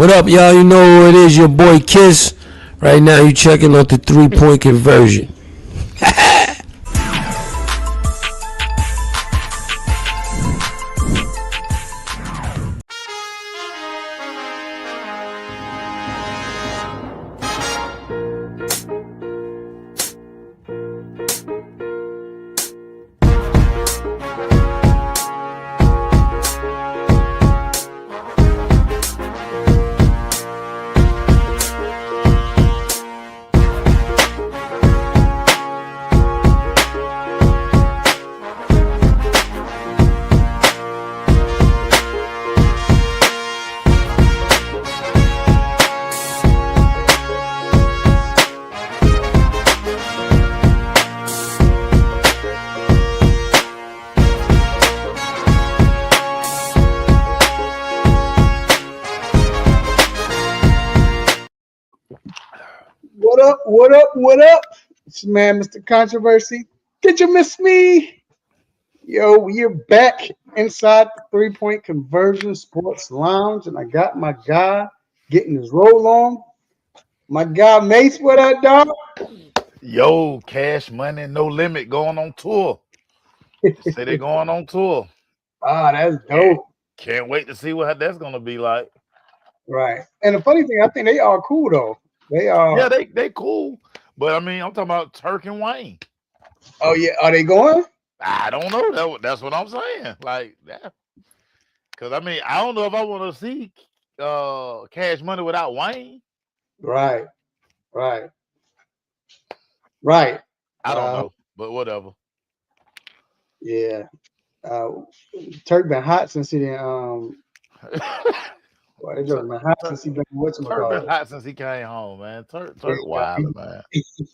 What up, y'all? You know who it is, your boy Kiss. Right now, you checking out the 3-point conversion. What up? What up? What up? It's your man, Mr. Controversy. Did you miss me? Yo, we're back inside the 3-point conversion sports lounge, and I got my guy getting his roll on. My guy Mace, what up, dog? Yo, Cash Money, No Limit going on tour. Say they're going on tour. That's Can't, dope. can't wait to see what that's gonna be like. Right. And the funny thing, I think they are cool though. They Yeah, are. they cool, but I mean, I'm talking about Turk and Wayne. Oh yeah, are they going? I don't know. That's what I'm saying. Like that, because I mean, I don't know if I want to see Cash Money without Wayne. Right. Right. Right. I don't Uh, know, but whatever. yeah. Turk been hot since he didn't. Well, they just Turk, been hot Turk, since he been Turk been whatchamacallit. hot since he came home, man. Turk wilding, Yeah.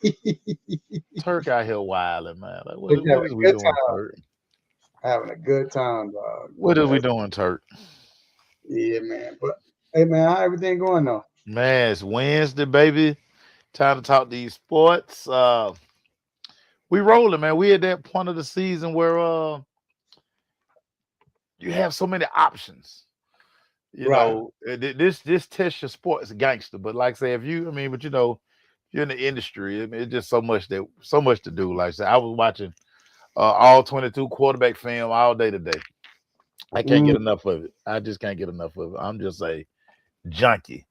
man. Turk out here wilding, man. Like He's what having is a we good doing, time. Turk? Having a good time, dog. What is we doing, Turk? Yeah, man. But hey, man, how everything going though? Man, it's Wednesday, baby. Time to talk these sports. We rolling, man. We at that point of the season where you have so many options. You Right. know, this test your sports gangster. But like I say, if you, I mean, but you know, you're in the industry. I mean, it's just so much to do. Like I said, I was watching all 22 quarterback film all day today. I can't Mm, get enough of it. I just can't get enough of it. I'm just a junkie.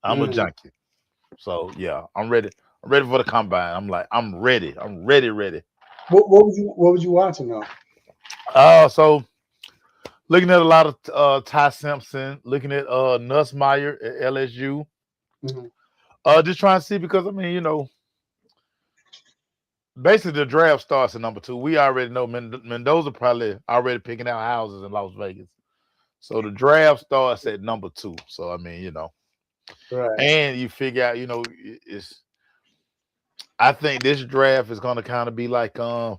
I'm a mm. junkie. So yeah, I'm ready. I'm ready for the combine. I'm ready. I'm ready, ready. What was you watching though? So looking at a lot of Ty Simpson, looking at Nussmeyer at LSU. Mm-hmm. Just trying to see because I mean, you know, basically the draft starts at number 2. We already know Mendoza probably already picking out houses in Las Vegas. So the draft starts at number 2. So I mean, you know, Right. and you figure out, you know, it's I think this draft is gonna kind of be like the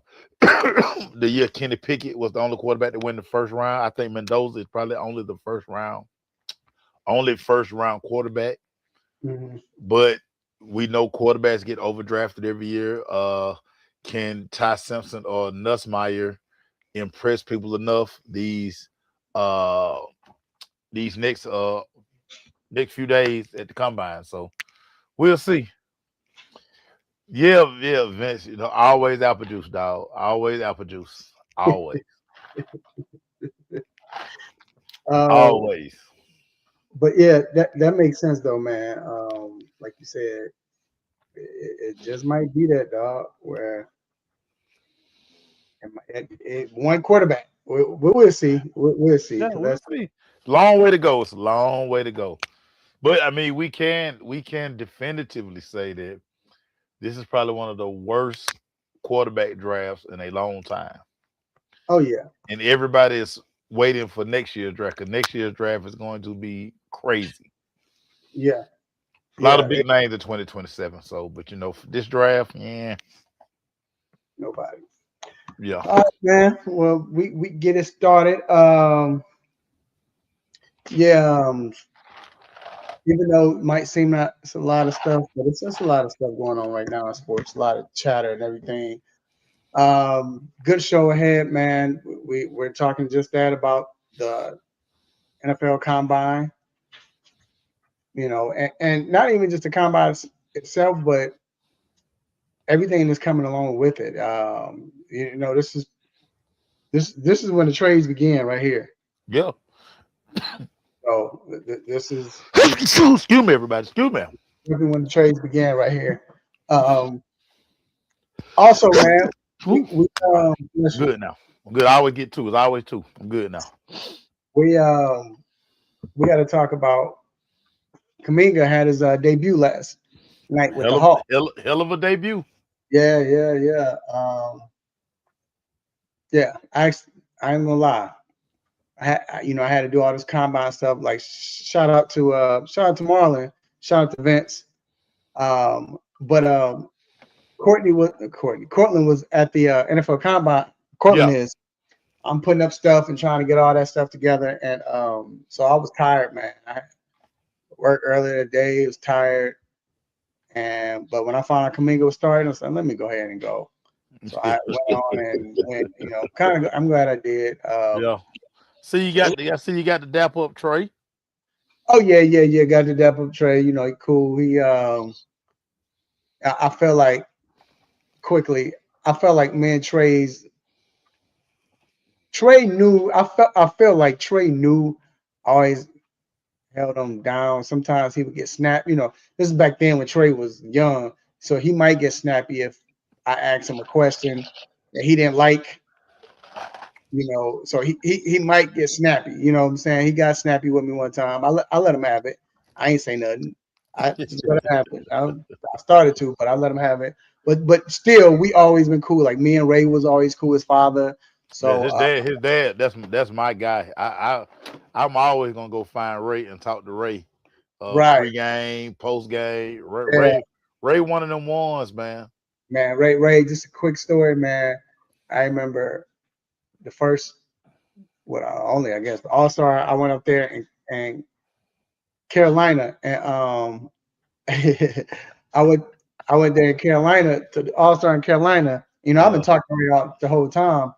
year Kenny Pickett was the only quarterback to win the first round. I think Mendoza is probably only first round quarterback. Mm-hmm. But we know quarterbacks get overdrafted every year. Can Ty Simpson or Nussmeyer impress people enough uh these next few days at the combine? So we'll see. Yeah, yeah, Vince. You know, always apple juice, dog. Always apple juice. Always, Uh, always. but yeah, that makes sense though, man. Like you said, it just might be that dog where one quarterback. We'll see. We'll see. Yeah, Cause we'll that's see. Long way to go. It's a long way to go. But I mean, we can definitively say that this is probably one of the worst quarterback drafts in a long time. oh yeah, And everybody is waiting for next year's draft because next year's draft is going to be crazy. yeah, A lot yeah. of big names in 2027. So, but you know, for this draft, yeah, Nobody. yeah. All right, man. Well, we get it started. Yeah. Even though it might seem that it's a lot of stuff, but it's just a lot of stuff going on right now in sports. A lot of chatter and everything. Good show ahead, man. We're talking just that about the NFL Combine. you know, and not even just the combine itself, but everything that's coming along with it. You know, this is when the trades began right here. Yeah. So this is Excuse me, everybody. Excuse me. when the trades began right here. Um, Also, man, Ooh, we listen, good now. I'm good. I always get two. It's always two. I'm good now. we we got to talk about Kuminga had his debut last night with the Hawks. Hell of a debut. Yeah, yeah, yeah. Yeah. I ain't gonna lie. I had to do all this combine stuff. Like, shout out to Marlon, shout out to Vince. But Cortland was at the NFL Combine. Cortland Yeah. is. I'm putting up stuff and trying to get all that stuff together, and so I was tired, man. I worked earlier today, was tired, but when I found out Kuminga was starting, I said, let me go ahead and go. So I went on and kind of I'm glad I did. Yeah. See you got the dap up Trey. Oh yeah. Got the depth of Trey. You know, he cool. I felt like quickly. I felt like man, Trey knew. I felt like Trey knew. Always held him down. Sometimes he would get snapped. You know, this is back then when Trey was young, so he might get snappy if I asked him a question that he didn't like. You know, so he might get snappy. You know what I'm saying? He got snappy with me one time. I let him have it. I ain't say nothing. I just let him have it. I started to, but I let him have it. But still, we always been cool. Like me and Ray was always cool. His father. Yeah, So his dad, that's my guy. I'm always gonna go find Ray and talk to Ray. right, Pre-game, post-game. yeah, Ray one of them ones, man. man. Ray. Just a quick story, man. I remember the first, only I guess the All Star. I went up there and Carolina, and I would I went there in Carolina to the All Star in Carolina. You know, I've been Yeah, talking to Ray out the whole time.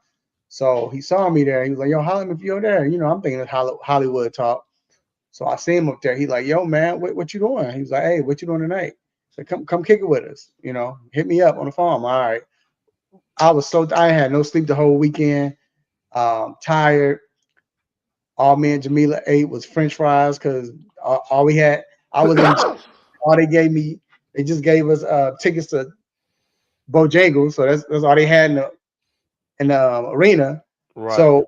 So he saw me there. He was like, "Yo, holler at me if you're there." You know, I'm thinking of Hollywood talk. So I see him up there. He's like, "Yo, man, what you doing?" He was like, "Hey, what you doing tonight?" So come kick it with us. You know, hit me up on the phone. All right. I had no sleep the whole weekend. Tired. All me and Jamila ate was French fries because all we had. I was in. All they gave me. They just gave us tickets to Bojangles, so that's all they had in the arena. right, So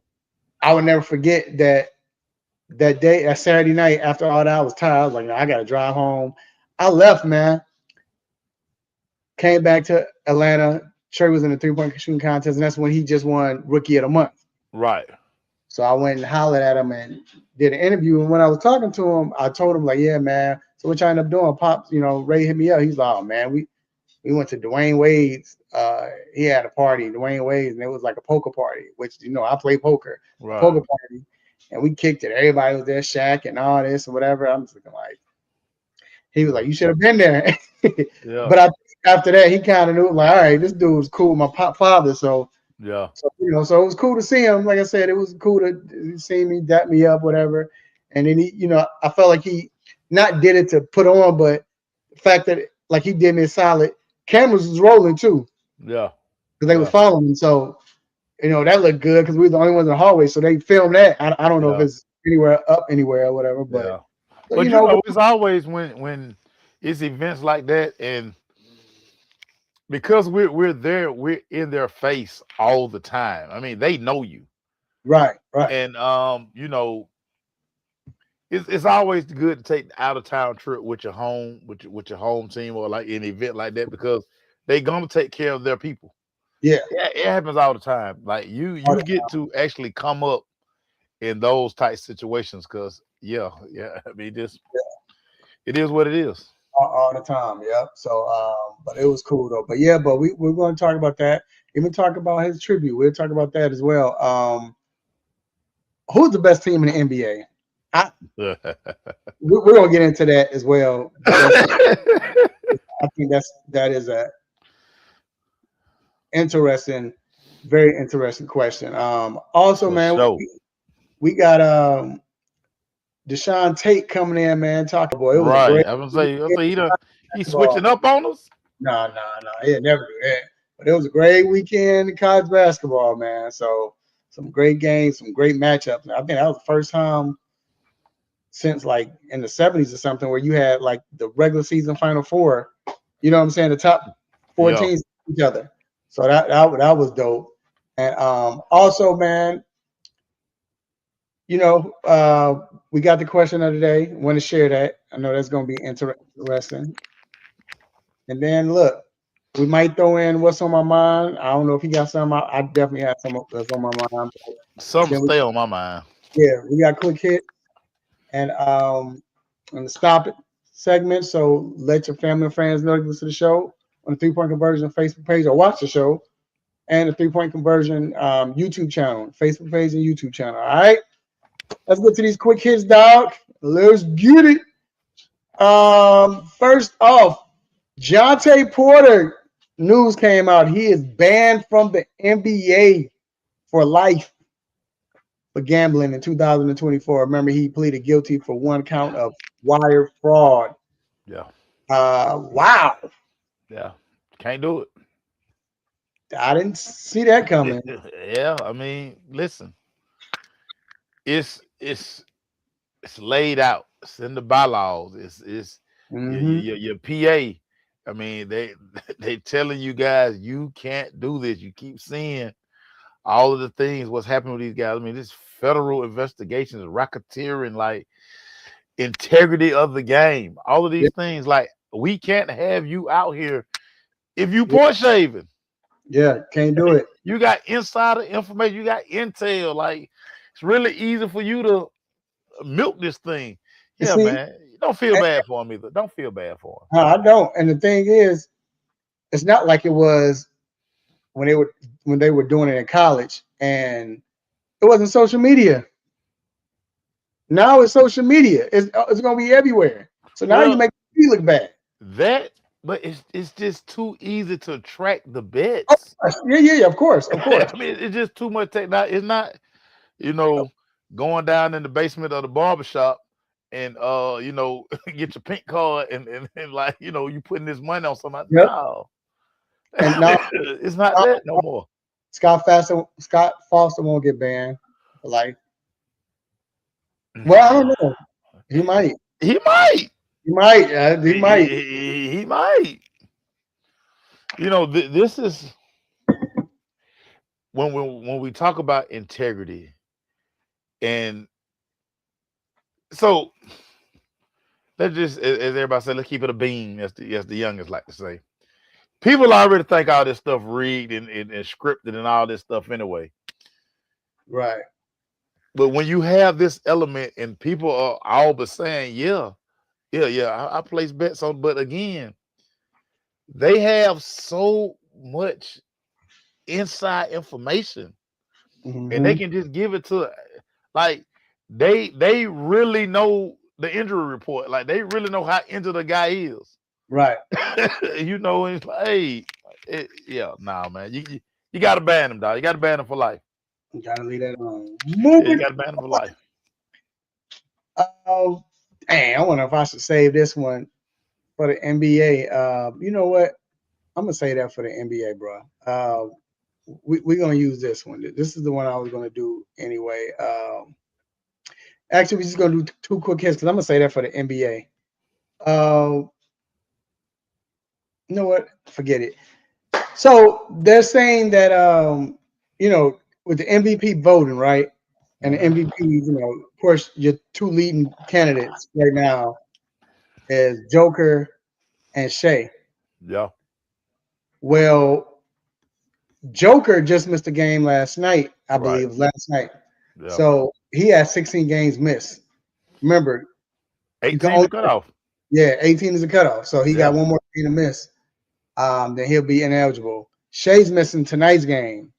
I would never forget that day, that Saturday night. After all that, I was tired. I was like, "No, I got to drive home." I left, man. Came back to Atlanta. Trey was in the 3-point shooting contest, and that's when he just won Rookie of the Month. right. So I went and hollered at him and did an interview. And when I was talking to him, I told him like, "Yeah, man. So what you end up doing?" Pops, Ray hit me up. He's like, "Oh man, we went to Dwayne Wade's. He had a party, Dwayne Wade's, and it was like a poker party, which I play poker, a Right. poker party, and we kicked it. Everybody was there, Shaq and all this and whatever." I'm just looking like, he was like, "You should have been there." Yeah. But after that, he kind of knew like, all right, this dude was cool, my father. So Yeah. so it was cool to see him. Like I said, it was cool to see me, dap me up, whatever. And then I felt like he not did it to put on, but the fact that like he did me a solid. Cameras was rolling too Yeah. because they were Yeah. following him. So that looked good because we were the only ones in the hallway. So they filmed that. I don't know if Yeah. it's anywhere or whatever, but Yeah. so, But it's always when it's events like that, and because we're there, we're in their face all the time. I mean, they know you. right. And it's always good to take the out of town trip with your home with your home team or like an event like that because they're gonna take care of their people. Yeah. Yeah, it happens all the time. Like you get to actually come up in those type situations because yeah. I mean this it is what it is. All the time. Yep. So, but it was cool though. But yeah, but we're going to talk about that. Even talk about his tribute. We'll talk about that as well. Who's the best team in the NBA? I we're gonna get into that as well. The best. I think that is a interesting, very interesting question. Also, For man, sure. we got Deshaun Tate coming in, man. Talking boy, it was a Right. great I was gonna say he's basketball. switching up on us. No, he'll never do that. But it was a great weekend in college basketball, man. So some great games, some great matchups. I think that was the first time since like in the 70s or something where you had like the regular season Final Four. You know what I'm saying? The top four Yeah. teams each other. So that was dope. And also, man, we got the question of the day. Want to share that? I know that's going to be interesting. And then look, we might throw in what's on my mind. I don't know if he got some. I definitely have some that's on my mind. Something Then we, stay on my mind. we got quick hit and the stop it segment. So let your family and friends know you listen to the show on the 3 Point Conversion Facebook page or watch the show and the 3 Point Conversion YouTube channel, Facebook page and YouTube channel. All right, let's get to these quick hits, dog. Let's get it. First off, Jonte Porter news came out. He is banned from the NBA for life for gambling in 2024. Remember, he pleaded guilty for one count of wire fraud. Yeah. Wow. Yeah. Can't do it. I didn't see that coming. Yeah. I mean, listen. It's laid out. It's in the bylaws. It's your PA. I mean, they telling you guys you can't do this. You keep seeing all of the things what's happening with these guys. I mean, this federal investigations, racketeering, like integrity of the game, all of these things. Like, we can't have you out here if you point shaving. Yeah, can't do it. You got insider information, you got intel. Like, it's really easy for you to milk this thing. Yeah, See, man. Don't feel bad for him either. Don't feel bad for him. no, I don't. And the thing is, it's not like it was when they were doing it in college, and it wasn't social media. Now it's social media. It's gonna be everywhere. So now you make me look bad. But it's just too easy to track the Of bets. course. Yeah, of course. I mean, it's just too much technology. It's not, going down in the basement of the barbershop and get your pink card and like, you putting this money on somebody. Yep. No. And now it's not that no more. Scott Foster won't get banned for life. Well, I don't know. He might. He might. He might. He might. He might. This is when we talk about integrity, and so let's just, as everybody said, let's keep it a beam, as the youngest like to say. People already think all this stuff rigged and scripted and all this stuff anyway. Right. But when you have this element and people are all but saying, yeah, I place bets on, but again, they have so much inside information and they can just give it to, like, they really know the injury report. Like, they really know how injured the guy is. Right. It's like, hey, nah, man. You gotta ban him, dog. You gotta ban him for life. You gotta leave that alone. You gotta ban him for life. Dang, I wonder if I should save this one for the NBA. You know what? I'm gonna say that for the NBA, bro. We're gonna use this one. This is the one I was gonna do anyway. Actually, we're just gonna do two quick hits because I'm gonna say that for the NBA. You know what? Forget it. So they're saying that with the MVP voting, right? And the MVP, of course, your two leading candidates right now is Joker and Shea. Yeah. Well, Joker just missed a game last night, I believe. It was last night. Yeah. So he has 16 games missed. Remember, 18 is the cutoff. Yeah, 18 is the cutoff. So he got one more game to miss. Then he'll be ineligible. Shea's missing tonight's game.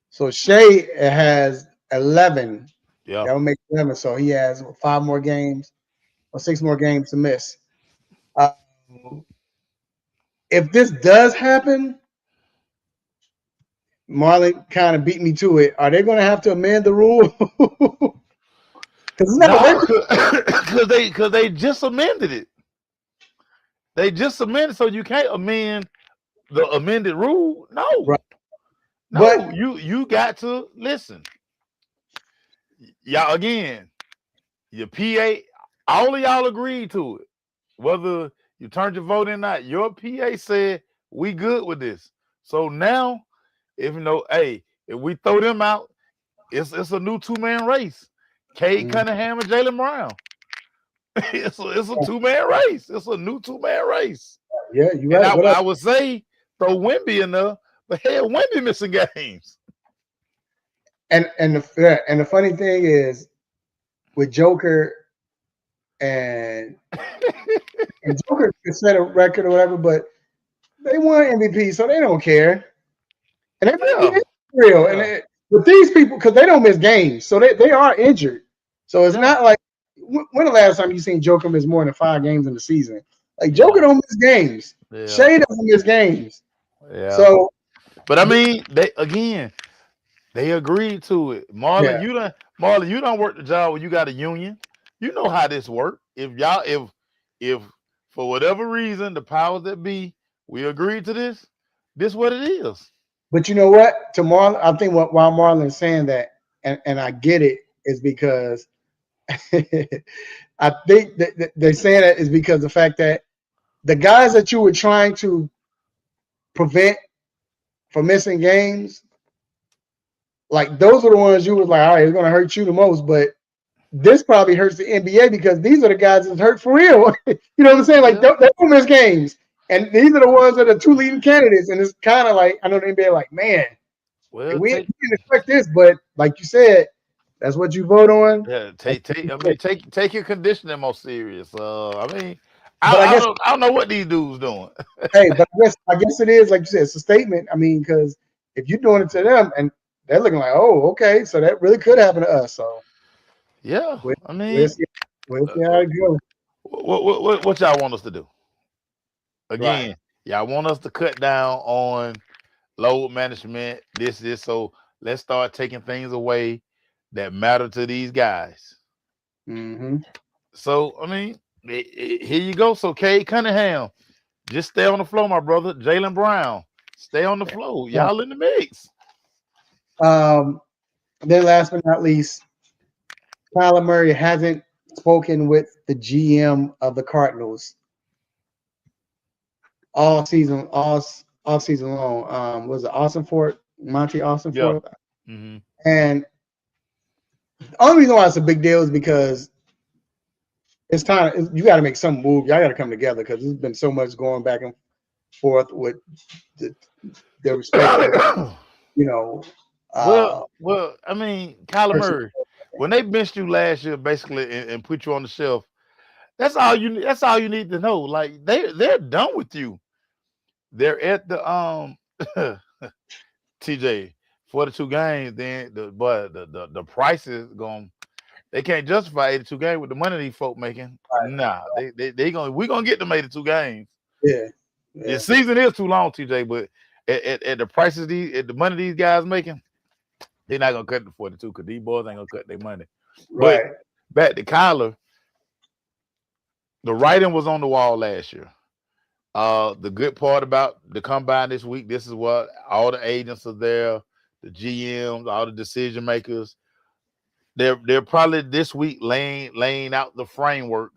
So Shea has 11. Yeah. That would make 11. So he has 5 more games or 6 more games to miss. If this does happen, Marlon kind of beat me to it. Are they going to have to amend the rule? Because because they just amended it. They just amended, so you can't amend the amended rule. No, right. no, But you got to listen. Y'all again, your PA, all of y'all agreed to it. Whether you turned your vote in or not, your PA said we good with this. So now, if you know, hey, if we throw them out, it's a new 2-man race. Cade Cunningham and Jaylen Brown. it's a 2-man race. It's a new 2-man race. Yeah, you're and right. I would say throw Wemby in there, but hey, Wemby missing games. And the funny thing is with Joker and Joker can set a record or whatever, but they won MVP, so they don't care. And they real. Yeah. And with these people, because they don't miss games, so they are injured. So it's not like when the last time you seen Joker miss more than 5 games in the season? Like Joker don't miss games. Yeah. Shea doesn't miss games. Yeah. So, but I mean, they agreed to it. Marlon, you don't work the job where you got a union. You know how this works. If for whatever reason the powers that be, we agreed to this, this what it is. But you know what? To Marlon, I think while Marlon's saying that, and I get it, is because I think that they're saying that is because the fact that the guys that you were trying to prevent from missing games, like those are the ones you was like, all right, it's going to hurt you the most. But this probably hurts the NBA because these are the guys that's hurt for real. You know what I'm saying? Like they don't miss games. And these are the ones that are 2 leading candidates. And it's kind of like, I know the NBA like, man, we didn't expect this, but like you said, that's what you vote on. Yeah, take your conditioning more serious. I mean, I don't know what these dudes doing. Hey, but I guess it is like you said, it's a statement. I mean, because if you're doing it to them and they're looking like, oh, okay, so that really could happen to us. So yeah, I mean, we'll see how it goes. What y'all want us to do? Again, y'all want us to cut down on load management, this. So let's start taking things away that matter to these guys. Mm-hmm. So, I mean, here you go. So, Cade Cunningham, just stay on the floor, my brother. Jaylen Brown, stay on the floor. Y'all in the mix. Then last but not least, Kyler Murray hasn't spoken with the GM of the Cardinals all season long. Was it Ossenfort? Monty Ossenfort? Yeah. Mm-hmm. And the only reason why it's a big deal is because it's time. You got to make some move. Y'all got to come together because there's been so much going back and forth with the respective, you know. Well, I mean, Kyler Murray, when they benched you last year, basically, and put you on the shelf, that's all you need to know. Like they're done with you. They're at the TJ 42 games. Then the price is going. They can't justify 82 games with the money these folk making. Right. Nah, we're gonna get them 82 games. Yeah. The season is too long, TJ. But at the prices at the money these guys making, they're not gonna cut the 42 because these boys ain't gonna cut their money. Right. But back to Kyler, the writing was on the wall last year. The good part about the combine this week, this is what all the agents are there, the GMs, all the decision makers. They're probably this week laying out the framework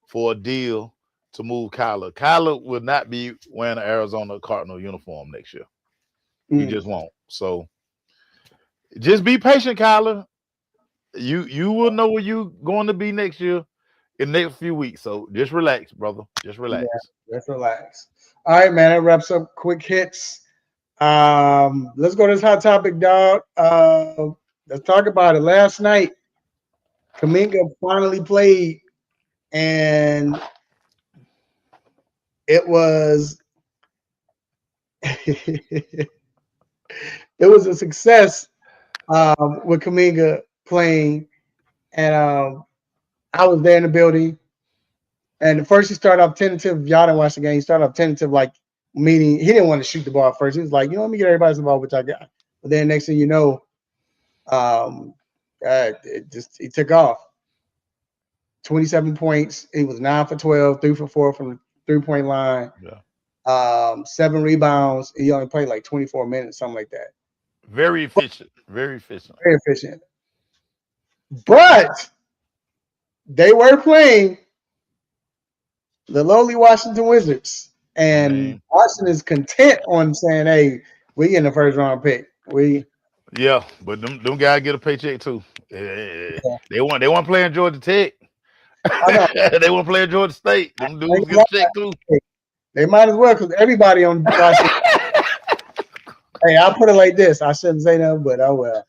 for a deal to move Kyler. Kyler will not be wearing an Arizona Cardinal uniform next year. He just won't. So just be patient, Kyler. You will know where you're going to be next year in the next few weeks. So just relax, brother. Just relax. Yeah, just relax. All right, man. That wraps up quick hits. Let's go to this hot topic, dog. Let's talk about it. Last night, Kuminga finally played, and it was it was a success with Kuminga playing, and I was there in the building. And at first, he started off tentative. Y'all didn't watch the game. He started off tentative, like meaning he didn't want to shoot the ball first. He was like, let me get everybody's involved, which I got. But then next thing you know, he took off. 27 points. He was 9 for 12, 3 for 4 from the 3-point line. Yeah. 7 rebounds. He only played like 24 minutes, something like that. Very efficient. Very efficient. Very efficient. But they were playing the lowly Washington Wizards. And Washington is content on saying, hey, we in the first round pick. Yeah, but them guys get a paycheck too. They want playing Georgia Tech. I know. They want playing Georgia State. Them dudes get a check too. They might as well because everybody on Washington. Hey, I'll put it like this. I shouldn't say that, but oh well.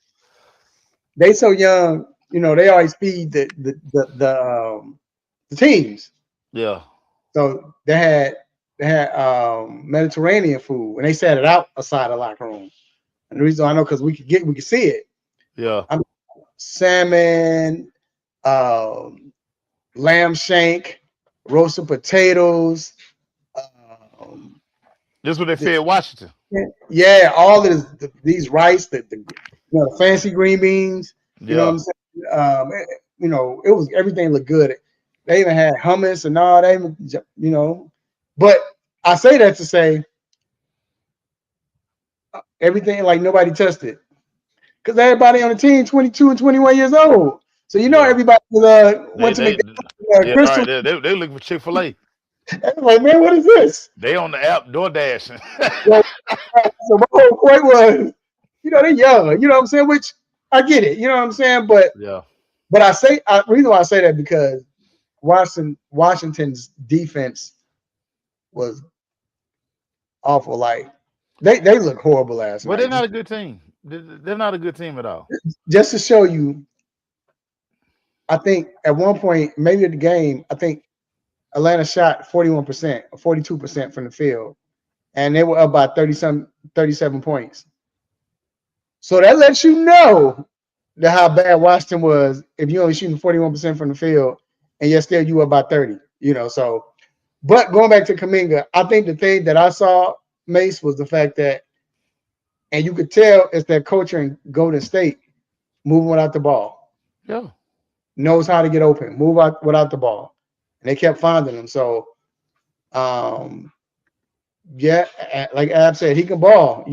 They so young, they always feed the teams. Yeah. So they had Mediterranean food and they set it outside the locker room. And the reason I know because we could see it. Yeah. Salmon, lamb shank, roasted potatoes. This is what they fed Washington. Yeah, all of these rice, the fancy green beans. You know what I'm saying? It was everything looked good. They even had hummus and all that. But I say that to say everything like nobody touched it because everybody on the team 22 and 21 years old. So everybody went to McDonald's. Crystal. Right, they looking for Chick-fil-A. Like, man, what is this? They on the app DoorDash. So my whole point was, they're young. You know what I'm saying? Which I get it. You know what I'm saying? But the reason why I say that because Washington's defense was awful. Like they look horrible last night. Well, they're not a good team. They're not a good team at all. Just to show you, I think at one point, maybe at the game, I think Atlanta shot 41% or 42% from the field, and they were up by 37 points. So that lets you know how bad Washington was if you only shooting 41% from the field and yet still you were about 30. So. But going back to Kuminga, I think the thing that I saw, Mace, was the fact that, and you could tell it's that culture in Golden State, moving without the ball. Yeah. Knows how to get open, move out without the ball. And they kept finding him. So, like Ab said, he can ball,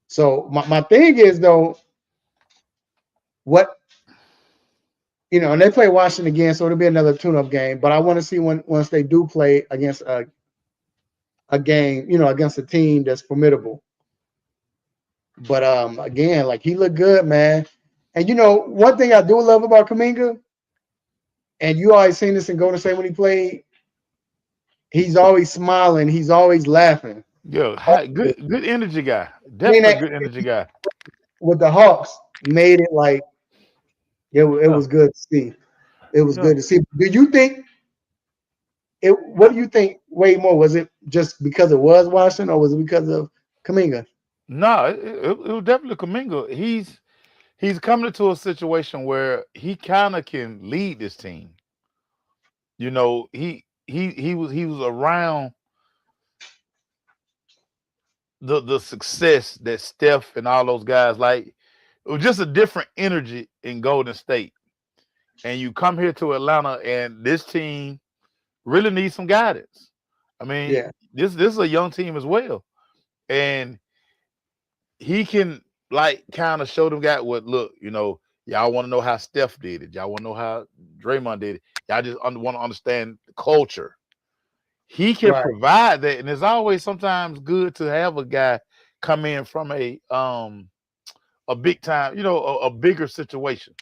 So my thing is, though, and they play Washington again, so it'll be another tune-up game. But I want to see once they do play against a game, against a team that's formidable. But again, like he looked good, man. And one thing I do love about Kuminga, and you always seen this in Golden State when he played, he's always smiling, he's always laughing. Yeah, good energy guy. Definitely good energy guy. With the Hawks, made it like it was good to see. It was good to see. Do you think what do you think way more? Was it just because it was Washington or was it because of Kuminga? No, it was definitely Kuminga. He's coming into a situation where he kind of can lead this team. He was around the success that Steph and all those guys like. It was just a different energy in Golden State. And you come here to Atlanta and this team really needs some guidance. I mean, this is a young team as well. And he can kind of show them guys what look, y'all want to know how Steph did it. Y'all want to know how Draymond did it. Y'all just want to understand the culture. He can provide that. And it's always sometimes good to have a guy come in from a big time, a bigger situation.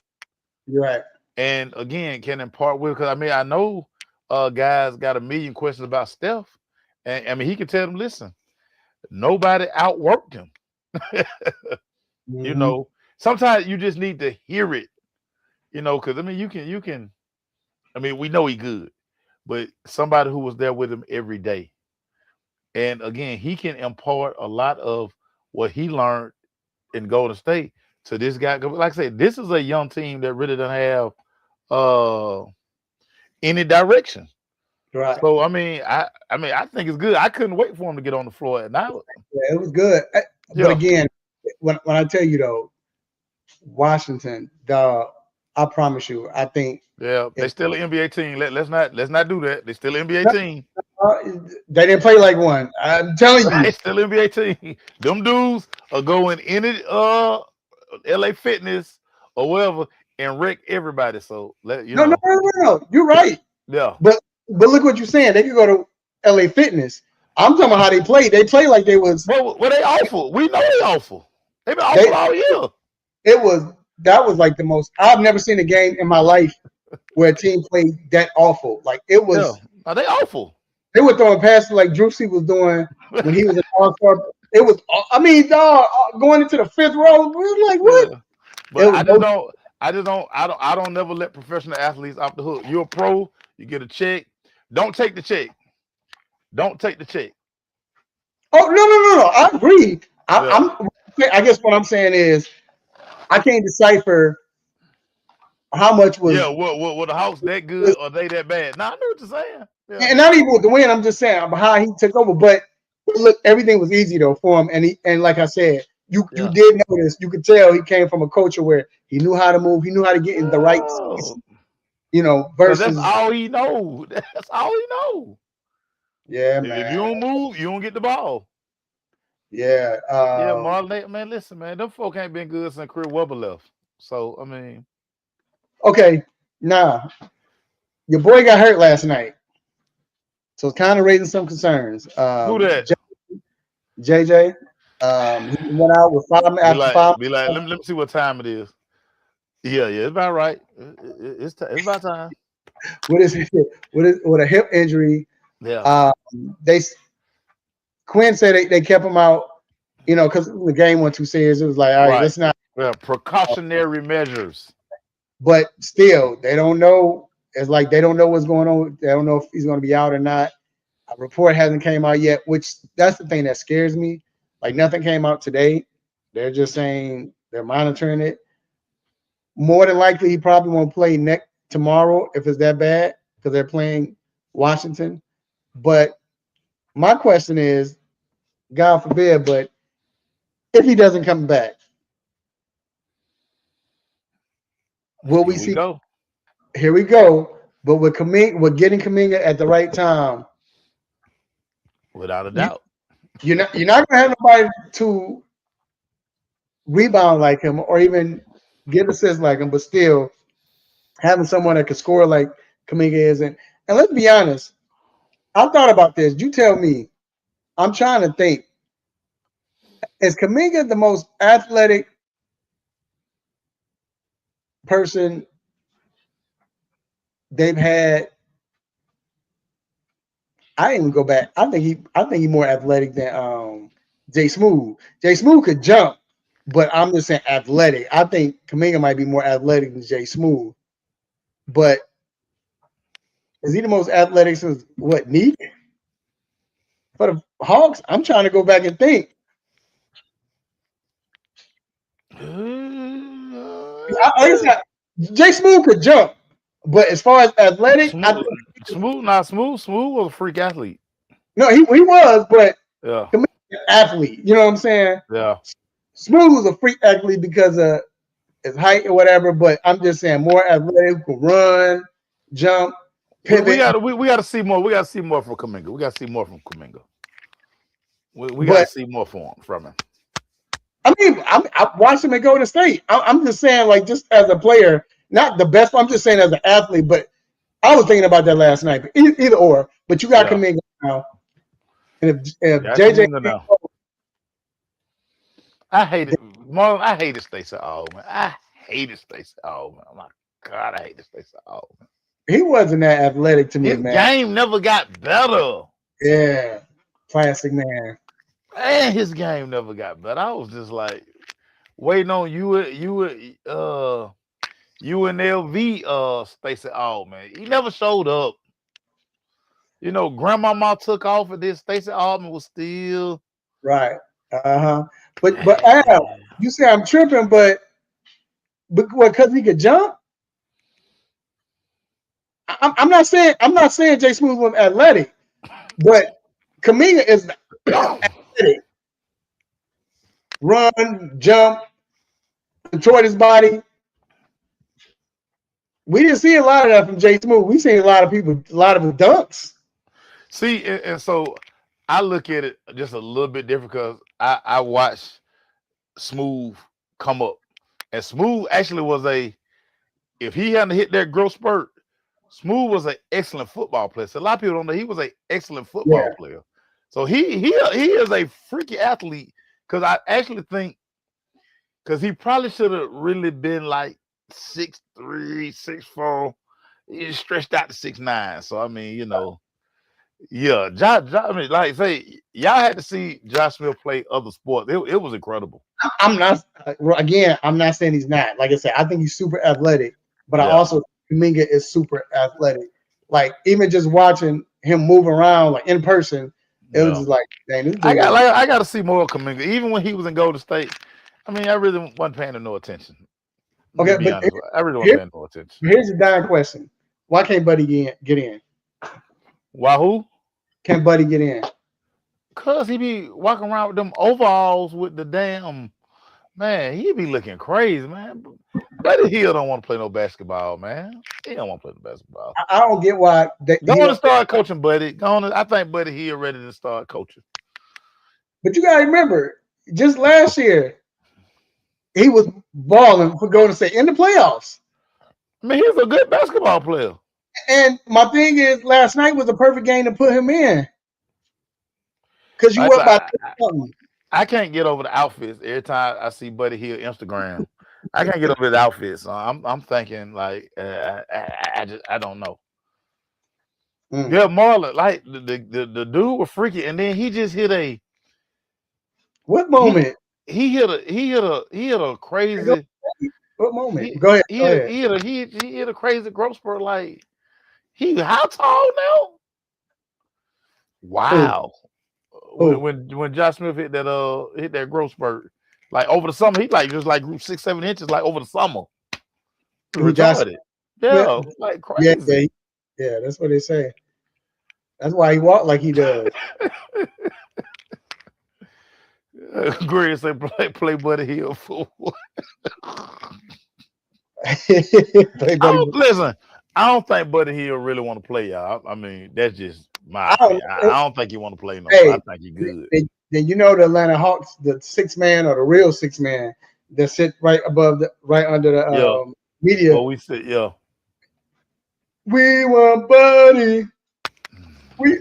Right. And again, can impart with, because I know guys got a million questions about Steph. And he can tell them, listen, nobody outworked him. Sometimes you just need to hear it, because you can, we know he good, but somebody who was there with him every day. And again, he can impart a lot of what he learned in Golden State to this guy. Like I said, this is a young team that really doesn't have any direction. Right. So I think it's good. I couldn't wait for him to get on the floor at night. Yeah, it was good. But again, when I tell you though, Washington, I I promise you. I think they still an NBA team. Let's not do that. They still an NBA team. They didn't play like one. I'm telling you. They still NBA team. Them dudes are going in it LA Fitness or whatever and wreck everybody. So No. You're right. Yeah. But look what you're saying. They could go to LA Fitness. I'm talking about how they play. They play like they was. Well, they awful. We know they awful. They've been awful all year. That was like the most. I've never seen a game in my life where a team played that awful. Like it was. Yeah. They awful. They were throwing passes like Drewsy was doing when he was an All-Star. It was. I mean, dog, going into the fifth row. We were like, what? Yeah. But I don't never let professional athletes off the hook. You're a pro. You get a check. Don't take the check. Don't take the check. Oh no! I agree. I guess what I'm saying is I can't decipher how much was. Yeah, were the Hawks that good or they that bad? No, I know what you're saying. Yeah. And not even with the win. I'm just saying how he took over. But look, everything was easy though for him. And like I said, you did notice. You could tell he came from a culture where he knew how to move. He knew how to get in the right space. Versus that's all he knows. That's all he knows. Yeah, man. If you don't move, you don't get the ball. Yeah. Marlon, man, listen, man, them folk ain't been good since Chris Webber left. So, I mean. Okay, now, your boy got hurt last night. So it's kind of raising some concerns. Who that? JJ. He went out with 5 after 5. Be like, let me see what time it is. Yeah, it's about right. It's about time. With a hip injury. Yeah. Quinn said they kept him out, because the game went too serious. It was like, all right, let's not. Well, precautionary measures. But still, they don't know. It's like they don't know what's going on. They don't know if he's going to be out or not. A report hasn't came out yet, which that's the thing that scares me. Like nothing came out today. They're just saying they're monitoring it. More than likely, he probably won't play tomorrow if it's that bad because they're playing Washington. But my question is, God forbid, but if he doesn't come back, will we see? Here we go. But with getting Kuminga at the right time, without a doubt, you're not gonna have nobody to rebound like him or even get assists like him. But still, having someone that can score like Kuminga isn't. And let's be honest, I thought about this. You tell me. I'm trying to think. Is Kuminga the most athletic person they've had? I didn't go back. I think he's more athletic than Jay Smooth. Jay Smooth could jump, but I'm just saying athletic. I think Kuminga might be more athletic than Jay Smooth. But is he the most athletic since what, Neek? For the Hawks, I'm trying to go back and think. Jay Smooth could jump, but as far as athletic, Smooth was a freak athlete. No, he was, but yeah, athlete. You know what I'm saying? Yeah. Smooth was a freak athlete because of his height or whatever, but I'm just saying more athletic, could run, jump, pivot. We got to see more. We got to see more from Kuminga. We got to see more from Kuminga. We got to see more from him. I mean, I watched him at Golden State. I'm just saying, like, just as a player, not the best. I'm just saying as an athlete. But I was thinking about that last night. But either or. But you got Kuminga now. And if JJ, now. I hate it, Marlon. I hated Stacey Allman. I hated Stacey Allman. Oh my God, I hated Stacey Allman. He wasn't that athletic to me, man. His game never got better. Yeah, classic man. And his game never got better. I was just like waiting on UNLV Stacey Allman. He never showed up. Grandmama took off, and then Stacey Allman was still right. But Al, you say I'm tripping, but because he could jump. I'm not saying Jay Smooth was athletic, but Kuminga is athletic. Run, jump, control his body. we didn't see a lot of that from Jay Smooth. We seen a lot of dunks. See, and so I look at it just a little bit different because I watched Smooth come up, and Smooth actually was if he hadn't hit that growth spurt, Smooth was an excellent football player. So a lot of people don't know he was an excellent football player. So he is a freaky athlete because I actually think because he probably should have really been like 6'3", 6'4". He stretched out to 6'9". So I mean, yeah, I mean, like say y'all had to see Josh Smith play other sports. It was incredible. I'm not saying he's not. Like I said, I think he's super athletic, but I also Kuminga is super athletic. Like even just watching him move around like in person, it was just like, dang, this dude. I got to see more of Kuminga. Even when he was in Golden State, I mean, I really wasn't paying him no attention. Okay, but I really wasn't paying no attention. Here's a dying question: why can't Buddy get in? Why who? Can't Buddy get in? Cause he be walking around with them overalls with the damn man. He be looking crazy, man. Buddy Hield don't want to play no basketball, man. He don't want to play no basketball. I don't get why. Go on to start coaching, Buddy. I think Buddy Hield ready to start coaching. But you gotta remember, just last year, he was balling for Golden State in the playoffs. I mean, he's a good basketball player. And my thing is, last night was a perfect game to put him in. Because you went by something. I can't get over the outfits every time I see Buddy Hield Instagram. I can't get over his outfits. So I'm thinking like I don't know. Yeah, Marlon, like the dude was freaky, and then he just hit what moment? He hit a crazy. What moment? Go ahead. He hit a crazy growth spurt. Like how tall now? Wow. When Josh Smith hit that growth spurt, like over the summer, he just grew 6-7 inches like over the summer. Retarded. Yeah, like crazy. Yeah, that's what they say. That's why he walked like he does. Greg said, "Play Buddy Hield for." Listen, I don't think Buddy Hield really want to play, y'all. I mean, that's just my opinion. I don't think he want to play no. I think he good. Then the Atlanta Hawks, the 6-man or the real 6-man that sit right under the media. Well, we sit, we want Buddy.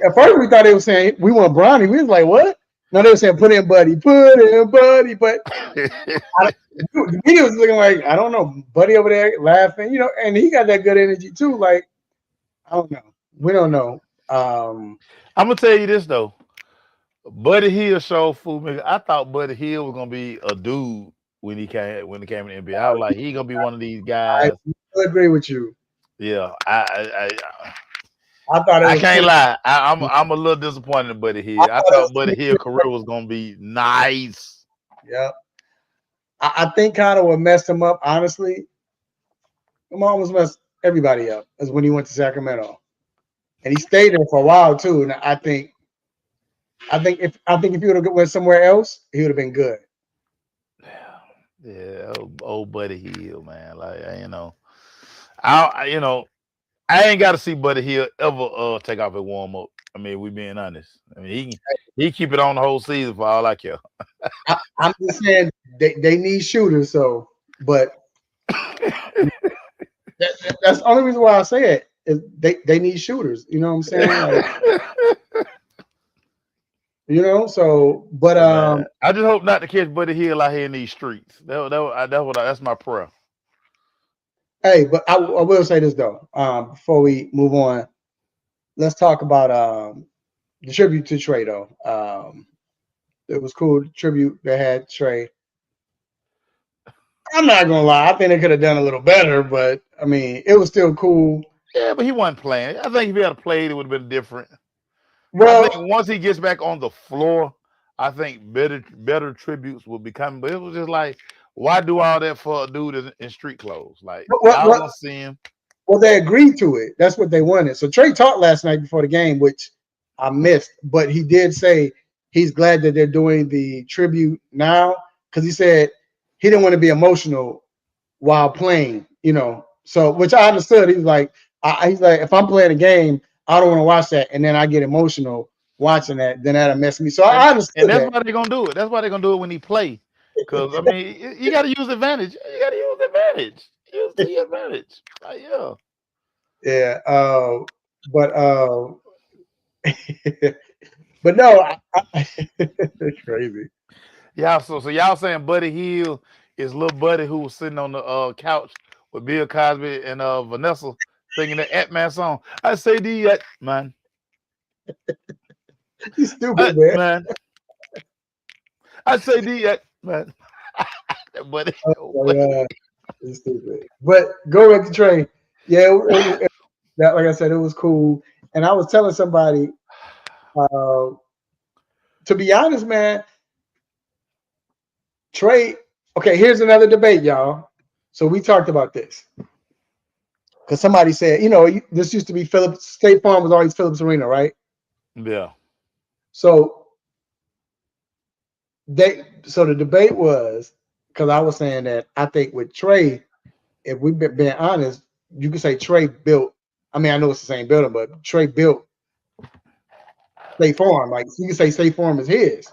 At first we thought they were saying we want Bronny. We was like, what? No, they were saying put in Buddy. But the media was looking like, I don't know, Buddy over there laughing, and he got that good energy too. Like, I don't know. We don't know. I'm gonna tell you this though. Buddy Hield showed fool me. I thought Buddy Hield was gonna be a dude when he came in the NBA. I was like, he gonna be one of these guys. I agree with you. Yeah, I thought I can't lie. I'm a little disappointed in Buddy Hield. I thought Buddy Hield's career was gonna be nice. Yeah. I think kind of what messed him up, honestly. Him almost messed everybody up is when he went to Sacramento. And he stayed there for a while too. And I think if he would have went somewhere else, he would have been good. Yeah, old Buddy Hield, man. Like I ain't got to see Buddy Hield ever take off a warm up. I mean, we being honest. I mean, he keep it on the whole season for all I care. I'm just saying they need shooters, but that's the only reason why I say it is they need shooters. You know what I'm saying? Like, but I just hope not to catch Buddy Hield out here in these streets. That's my prayer. Hey, but I will say this though. Before we move on, let's talk about the tribute to Trey though. It was cool. The tribute they had Trey. I'm not gonna lie. I think they could have done a little better, but I mean, it was still cool. Yeah, but he wasn't playing. I think if he had played, it would have been different. Well, I think once he gets back on the floor, I think better tributes will be coming. But it was just like, why do all that for a dude in street clothes? Like, I don't see him. Well, they agreed to it. That's what they wanted. So Trey talked last night before the game, which I missed, but he did say he's glad that they're doing the tribute now because he said he didn't want to be emotional while playing, So, which I understood. He's like, if I'm playing a game, I don't want to watch that, and then I get emotional watching that. Then that'll mess me. So I understood And that's that. why they're gonna do it. That's why they're gonna do it when he play. Because I mean, you got to use advantage. You got to use advantage. Use the advantage. Yeah. Yeah. But but no, it's crazy. Yeah. So y'all saying Buddy Hield is little Buddy who was sitting on the couch with Bill Cosby and Vanessa singing the Ant-Man song. I say the man. You stupid, man. Man. I say the man. Buddy. Yeah, it's stupid. But go back to Trey. Yeah, that, like I said, it was cool. And I was telling somebody, to be honest, man, Trey. Okay, here's another debate, y'all. So we talked about this because somebody said, this used to be Phillips. State Farm was always Phillips Arena, right? Yeah. So the debate was, because I was saying that I think with Trey, if we've been honest, you could say Trey built. I mean, I know it's the same building, but Trey built State Farm. Like, you can say State Farm is his.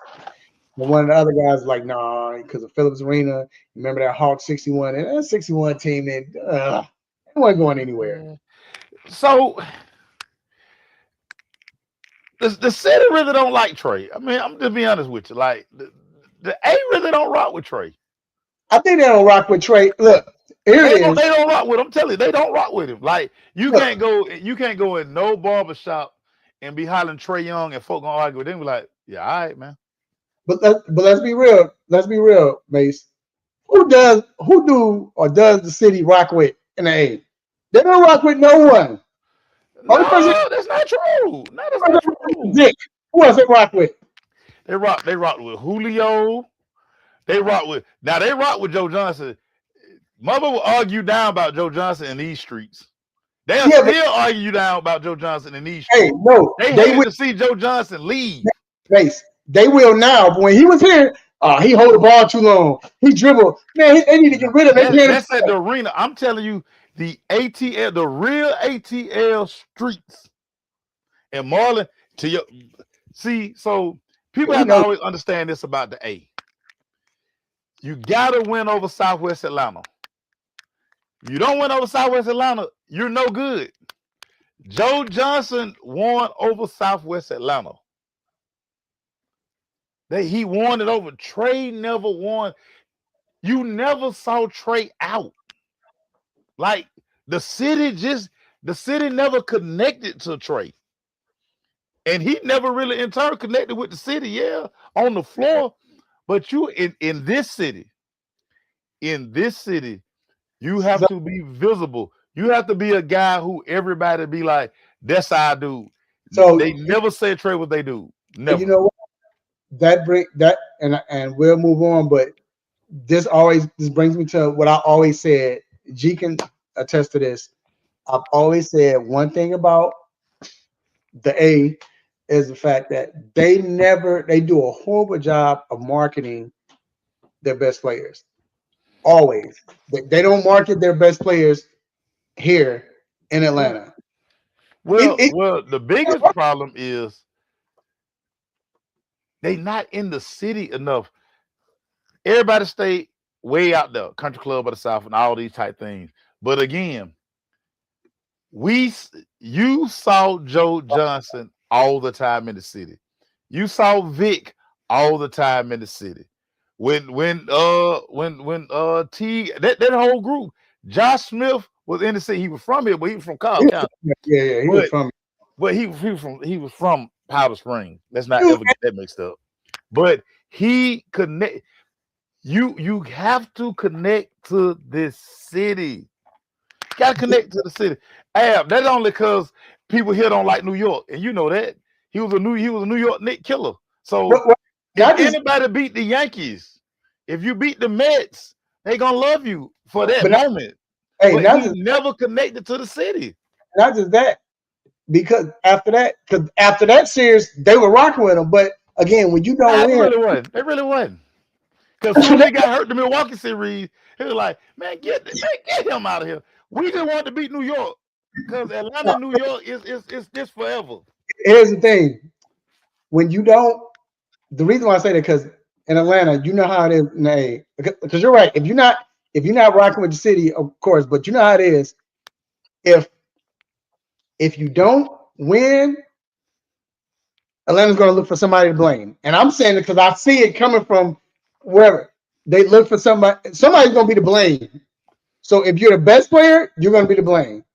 But one of the other guys was like, nah, because of Phillips Arena. Remember that Hawk 61 and that 61 team, and it wasn't going anywhere. So the city really don't like Trey. I mean, I'm just being honest with you. Like the A really don't rock with Trey. I think they don't rock with Trey. Look, here it is. They don't rock with him. I'm telling you, they don't rock with him. Like you can't go in no barbershop and be hollering Trey Young and folk gonna argue with him. Be like, yeah, all right, man. But let's be real. Let's be real, Mace. Who does the city rock with in the A? They don't rock with no one. No, that's not true. No, that's not true. Dick. Who else they rock with? They rock with Julio. They rock with Joe Johnson. Mother will argue down about Joe Johnson in these streets. They'll still argue down about Joe Johnson in these streets. Hey, no, they hate to see Joe Johnson leave. Mace, they will now. But when he was here, he hold the ball too long. He dribbled. Man, they need to get rid of him. That's at the arena. I'm telling you, the ATL, the real ATL streets and Marlin. So people have to always understand this about the A. You gotta win over Southwest Atlanta. You don't win over Southwest Atlanta, you're no good. Joe Johnson won over Southwest Atlanta. He won it over. Trey never won. You never saw Trey out. Like the city never connected to Trey. And he never really in turn connected with the city, yeah, on the floor. But you in this city, you have to be visible. You have to be a guy who everybody be like, that's our dude. So they never said Trey what they do. Never. You know what? And we'll move on, but this brings me to what I always said. G can attest to this. I've always said one thing about the A is the fact that they do a horrible job of marketing their best players. Always. They don't market their best players here in Atlanta. Well, the biggest problem is they not in the city enough. Everybody stay way out there, Country Club of the South and all these type things. But again, you saw Joe Johnson all the time in the city. You saw Vic all the time in the city. When that whole group, Josh Smith was in the city. He was from here, but he was from Cobb County. Yeah, he was from. But he was from Powder Springs. Let's not ever get that mixed up. But he connect. You have to connect to this city. Got to connect to the city. That's only because people here don't like New York, and you know that he was a New York Knicks killer. So if anybody beat the Yankees, if you beat the Mets, they gonna love you for that moment. But he never connected to the city. Not just that, because after that series, they were rocking with him. But again, when you don't win, they really wasn't. Because when they got hurt the Milwaukee series, he was like, man, get him out of here. We just want to beat New York because Atlanta and New York is this forever. Here's the thing: when you don't, the reason why I say that because in Atlanta, you know how it is. Because you're right. If you're not rocking with the city, of course, but you know how it is. If you don't win, Atlanta's going to look for somebody to blame. And I'm saying it because I see it coming from wherever. They look for somebody. Somebody's going to be to blame. So if you're the best player, you're going to be to blame.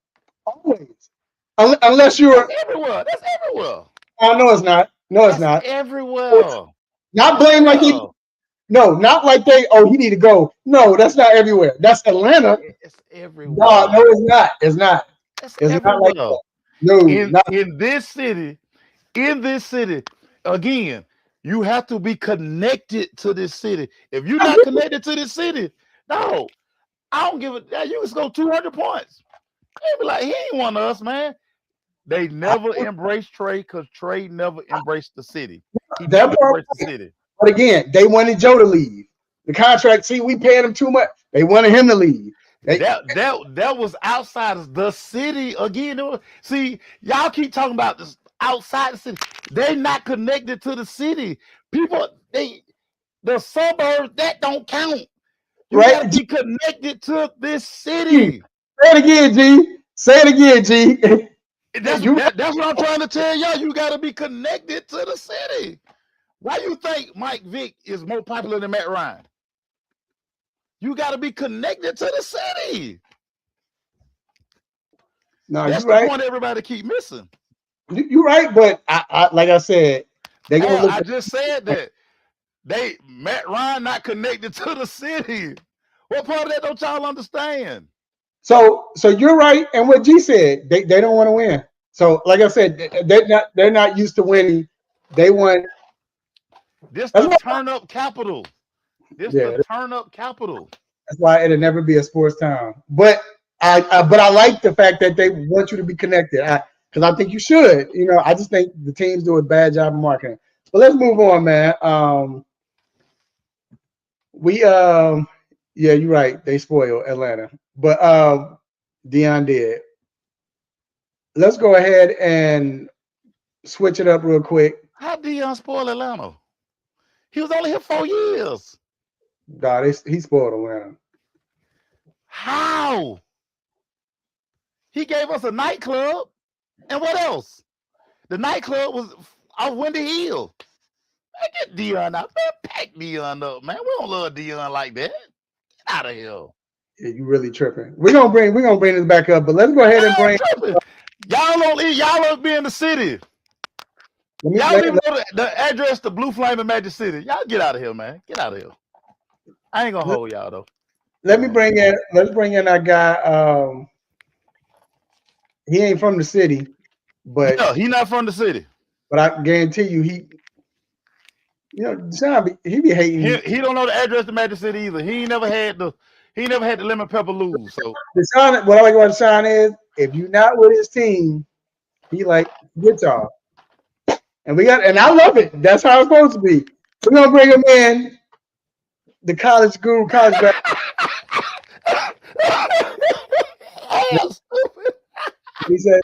Always. Unless you're. That's everywhere. That's everywhere. Oh, no, it's not. No, it's That's not. everywhere. Not blame like they. No, not like they. Oh, he need to go. No, that's not everywhere. That's Atlanta. It's everywhere. No, it's not. It's not. It's It's everywhere. not like that. No, not. In this city, again, you have to be connected to this city. If you're not connected to this city, no, I don't give a damn. You can score 200 points. They be like, he ain't one of us, man. They never embraced Trey because Trey never embraced the city. He never embraced the city. But again, they wanted Joe to leave. The contract, see, we paid him too much. They wanted him to leave. That was outside of the city again. See, y'all keep talking about this outside the city. They're not connected to the city. People, the suburbs, that don't count. You gotta be connected to this city. Say it again, G. Say it again, G. That's what I'm trying to tell y'all. You gotta be connected to the city. Why you think Mike Vick is more popular than Matt Ryan? You got to be connected to the city. No, that's you're the right. point everybody keep missing. You're right, but I like I said, they gonna look. I just said that Matt Ryan not connected to the city. What part of that don't y'all understand? So you're right, and what G said, they don't want to win. So like I said, they're not used to winning. They want this the turn up capital. The turn up capital. That's why it'll never be a sports town. But I like the fact that they want you to be connected. Because I think you should. You know, I just think the teams do a bad job of marketing. But let's move on, man. Yeah, you're right. They spoiled Atlanta, but Deion did. Let's go ahead and switch it up real quick. How Deion spoil Atlanta? He was only here 4 years. Nah, he spoiled Atlanta. How? He gave us a nightclub, and what else? The nightclub was off Windy Hill. Man, get Deion out. Man, pack Deion up, man. We don't love Deion like that. Get out of here. Yeah, you really tripping. We're gonna bring this back up, but let's go ahead and bring. Y'all don't be in the city. Y'all don't even know the address to Blue Flame in Magic City. Y'all get out of here, man. Get out of here. I ain't gonna hold y'all though. Let's bring in our guy. He ain't from the city, but yeah, he not from the city. But I guarantee you, Deshaun, he be hating. He don't know the address to Magic City either. He never had the lemon pepper lose. So Deshaun, what I like about Deshaun is, if you're not with his team, he like good job. And I love it. That's how it's supposed to be. We're gonna bring him in, the college guru, college back. He said,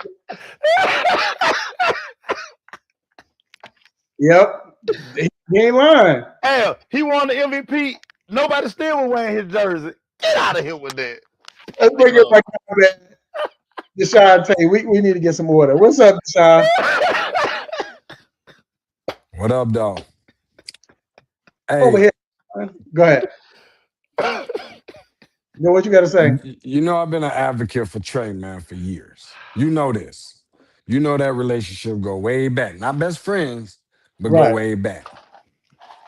"Yep, he ain't lying." Hey, he won the MVP. Nobody still was wearing his jersey. Get out of here with that. Let's bring it back up, man. Deshaun, tell you, we need to get some order. What's up, Deshaun? What up, dog? Hey, over here. Go ahead. You know what you got to say? You know I've been an advocate for Trey, man, for years. You know this. You know that relationship go way back. Not best friends, but go way back.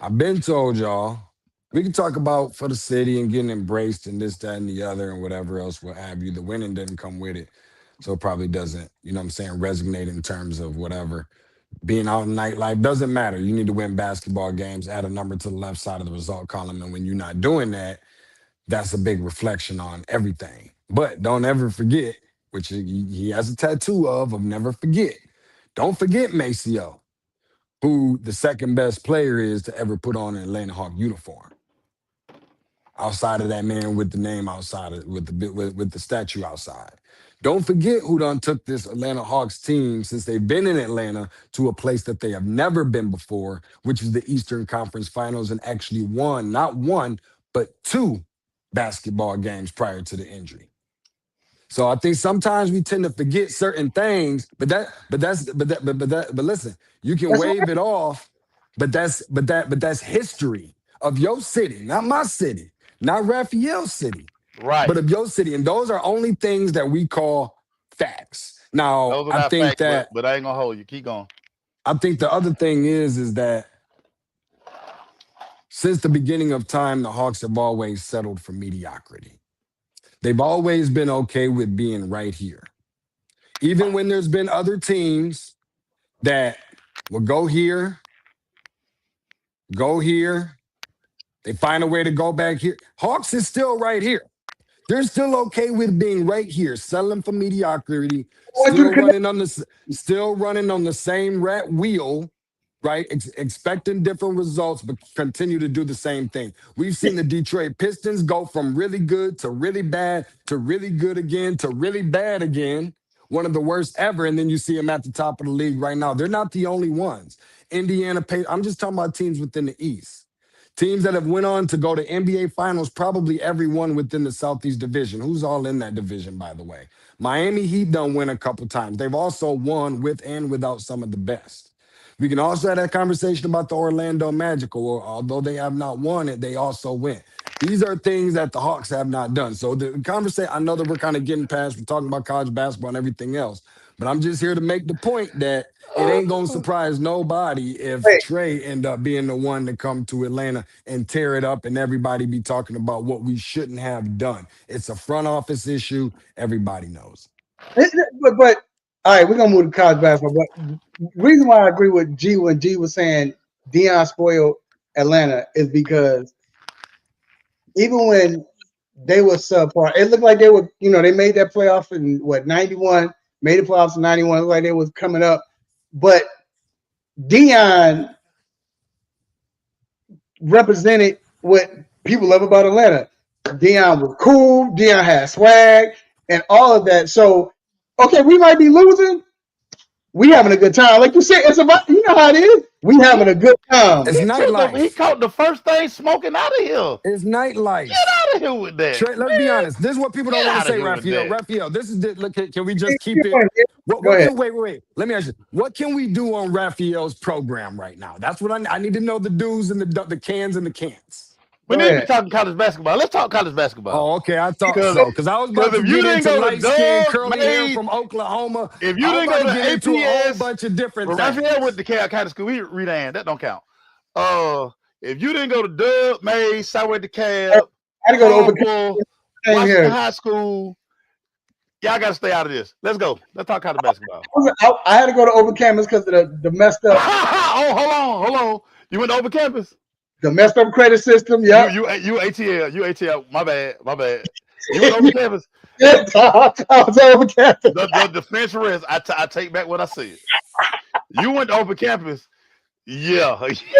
I've been told y'all, we can talk about for the city and getting embraced and this, that, and the other and whatever else, what have you. The winning didn't come with it. So it probably doesn't, you know what I'm saying, resonate in terms of whatever. Being out in nightlife doesn't matter. You need to win basketball games, add a number to the left side of the result column. And when you're not doing that, that's a big reflection on everything. But don't ever forget, which he has a tattoo of never forget. Don't forget Maceo, who the second best player is to ever put on an Atlanta Hawk uniform. outside of that man with the name outside of with the statue outside. Don't forget who done took this Atlanta Hawks team since they've been in Atlanta to a place that they have never been before, which is the Eastern Conference Finals, and actually won not one but two basketball games prior to the injury. So I think sometimes we tend to forget certain things, but listen, you can That's wave right. it off, but that's history of your city, not my city, not Raphael's city, Right. but of your city. And those are only things that we call facts. Now, Those are I not think facts, that but I ain't gonna hold you. Keep going. I think the other thing is that since the beginning of time, the Hawks have always settled for mediocrity. They've always been okay with being right here. Even when there's been other teams that will go here, they find a way to go back here. Hawks is still right here. They're still okay with being right here, settling for mediocrity, still running on the same rat wheel, right? Expecting different results, but continue to do the same thing. We've seen the Detroit Pistons go from really good to really bad to really good again to really bad again. One of the worst ever, and then you see them at the top of the league right now. They're not the only ones. Indiana, I'm just talking about teams within the East. Teams that have went on to go to NBA Finals, probably everyone within the Southeast Division. Who's all in that division, by the way? Miami Heat done win a couple times. They've also won with and without some of the best. We can also have that conversation about the Orlando Magic, or although they have not won it, they also win. These are things that the Hawks have not done. So the conversation, I know that we're kind of getting past, we're talking about college basketball and everything else, but I'm just here to make the point that it ain't going to surprise nobody if Hey, Trey end up being the one to come to Atlanta and tear it up and everybody be talking about what we shouldn't have done. It's a front office issue. Everybody knows. but all right, we're gonna move to college basketball. But reason why I agree with G when G was saying Deion spoiled Atlanta is because even when they were subpar, it looked like they were, they made that playoff in what 91, made the playoffs in 91, it looked like they was coming up. But Deion represented what people love about Atlanta. Deion was cool, Deion had swag, and all of that. So, okay, we might be losing. We having a good time. Like you said, it's about, you know how it is. We having a good time. It's He nightlife. caught the first thing smoking out of here. It's nightlife. Get out of here with that. Trey, let's be honest. This is what people don't want to say, Raphael. Raphael, this is look. Can we just keep it? Wait. Let me ask you. What can we do on Raphael's program right now? That's what I need to know. The do's and the cans and the can'ts. We need to be talking college basketball. Let's talk college basketball. Oh, okay. I thought so. Because I was about to get into light-skinned, curly hair from Oklahoma. If you didn't go to get into a whole bunch of different things. Raphael went to kind of school. We read that don't count. If you didn't go to Dub, Mays, Southway DeKalb, I had to go to Washington High School, y'all got to stay out of this. Let's go. Let's talk college basketball. I had to go to Open Campus because of the messed up. Oh, hold on. You went to Open Campus? The messed up credit system, yeah. You ATL. My bad. You went Open Campus? Yeah, I was Open Campus. The defense risk. I take back what I said. You went to Open Campus. Yeah. Let's get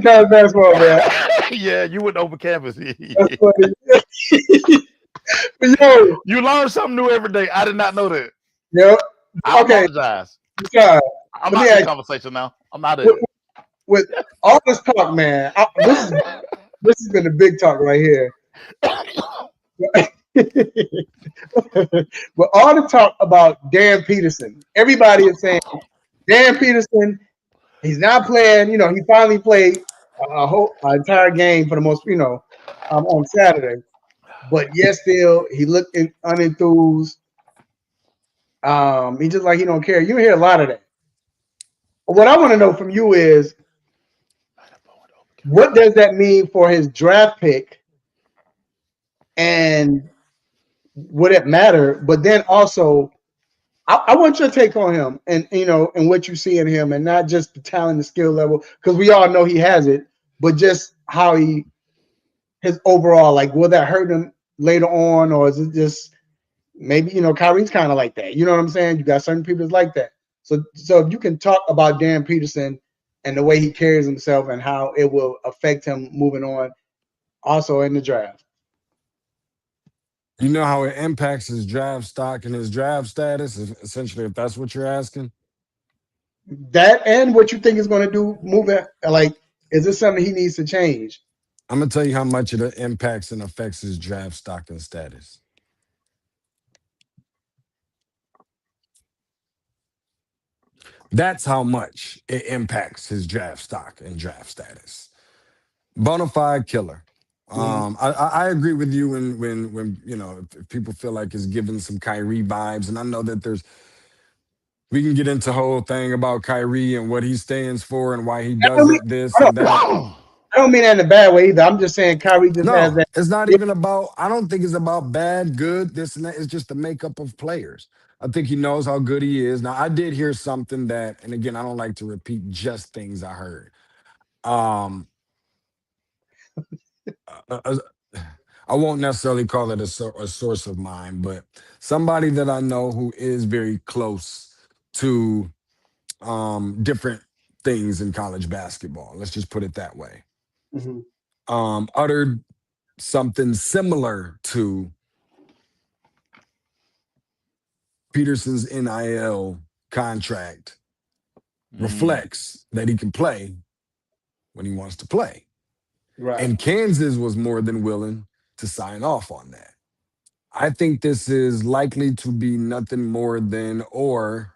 college basketball, man. Yeah, you went to Open Campus. That's funny. Yo, you learn something new every day. I did not know that. Yep. I apologize. God. I'm out of the conversation now. I'm out of it. With all this talk, man, this has been a big talk right here. But all the talk about Dan Peterson, everybody is saying Dan Peterson, he's not playing. He finally played an entire game for the most, on Saturday. But yet still, he looked unenthused. He just like he don't care. You hear a lot of that. What I want to know from you is, what does that mean for his draft pick? And would it matter? But then also, I want your take on him and, and what you see in him, and not just the talent and skill level, because we all know he has it, but just how his overall, like, will that hurt him later on? Or is it just maybe, Kyrie's kind of like that. You know what I'm saying? You got certain people that's like that. So if you can talk about Dan Peterson and the way he carries himself and how it will affect him moving on also in the draft. You know how it impacts his draft stock and his draft status, essentially, if that's what you're asking? That and what you think is going to do moving, like, is this something he needs to change? I'm gonna tell you how much it impacts and affects his draft stock and status. That's how much it impacts his draft stock and draft status. Bona fide killer. Mhm. I agree with you when if people feel like it's giving some Kyrie vibes, and I know that we can get into whole thing about Kyrie and what he stands for and why he I don't does mean, it, this I don't, and that. I don't mean that in a bad way either. I'm just saying Kyrie just has No, that. it's not even about, I don't think it's about bad, good, this and that. It's just the makeup of players. I think he knows how good he is. Now, I did hear something that, and again, I don't like to repeat just things I heard. Um, uh, uh, I won't necessarily call it a source of mine, but somebody that I know who is very close to different things in college basketball. Let's just put it that way. Mhm. Uttered something similar to Peterson's NIL contract Mm, reflects that he can play when he wants to play. Right. And Kansas was more than willing to sign off on that. I think this is likely to be nothing more than, or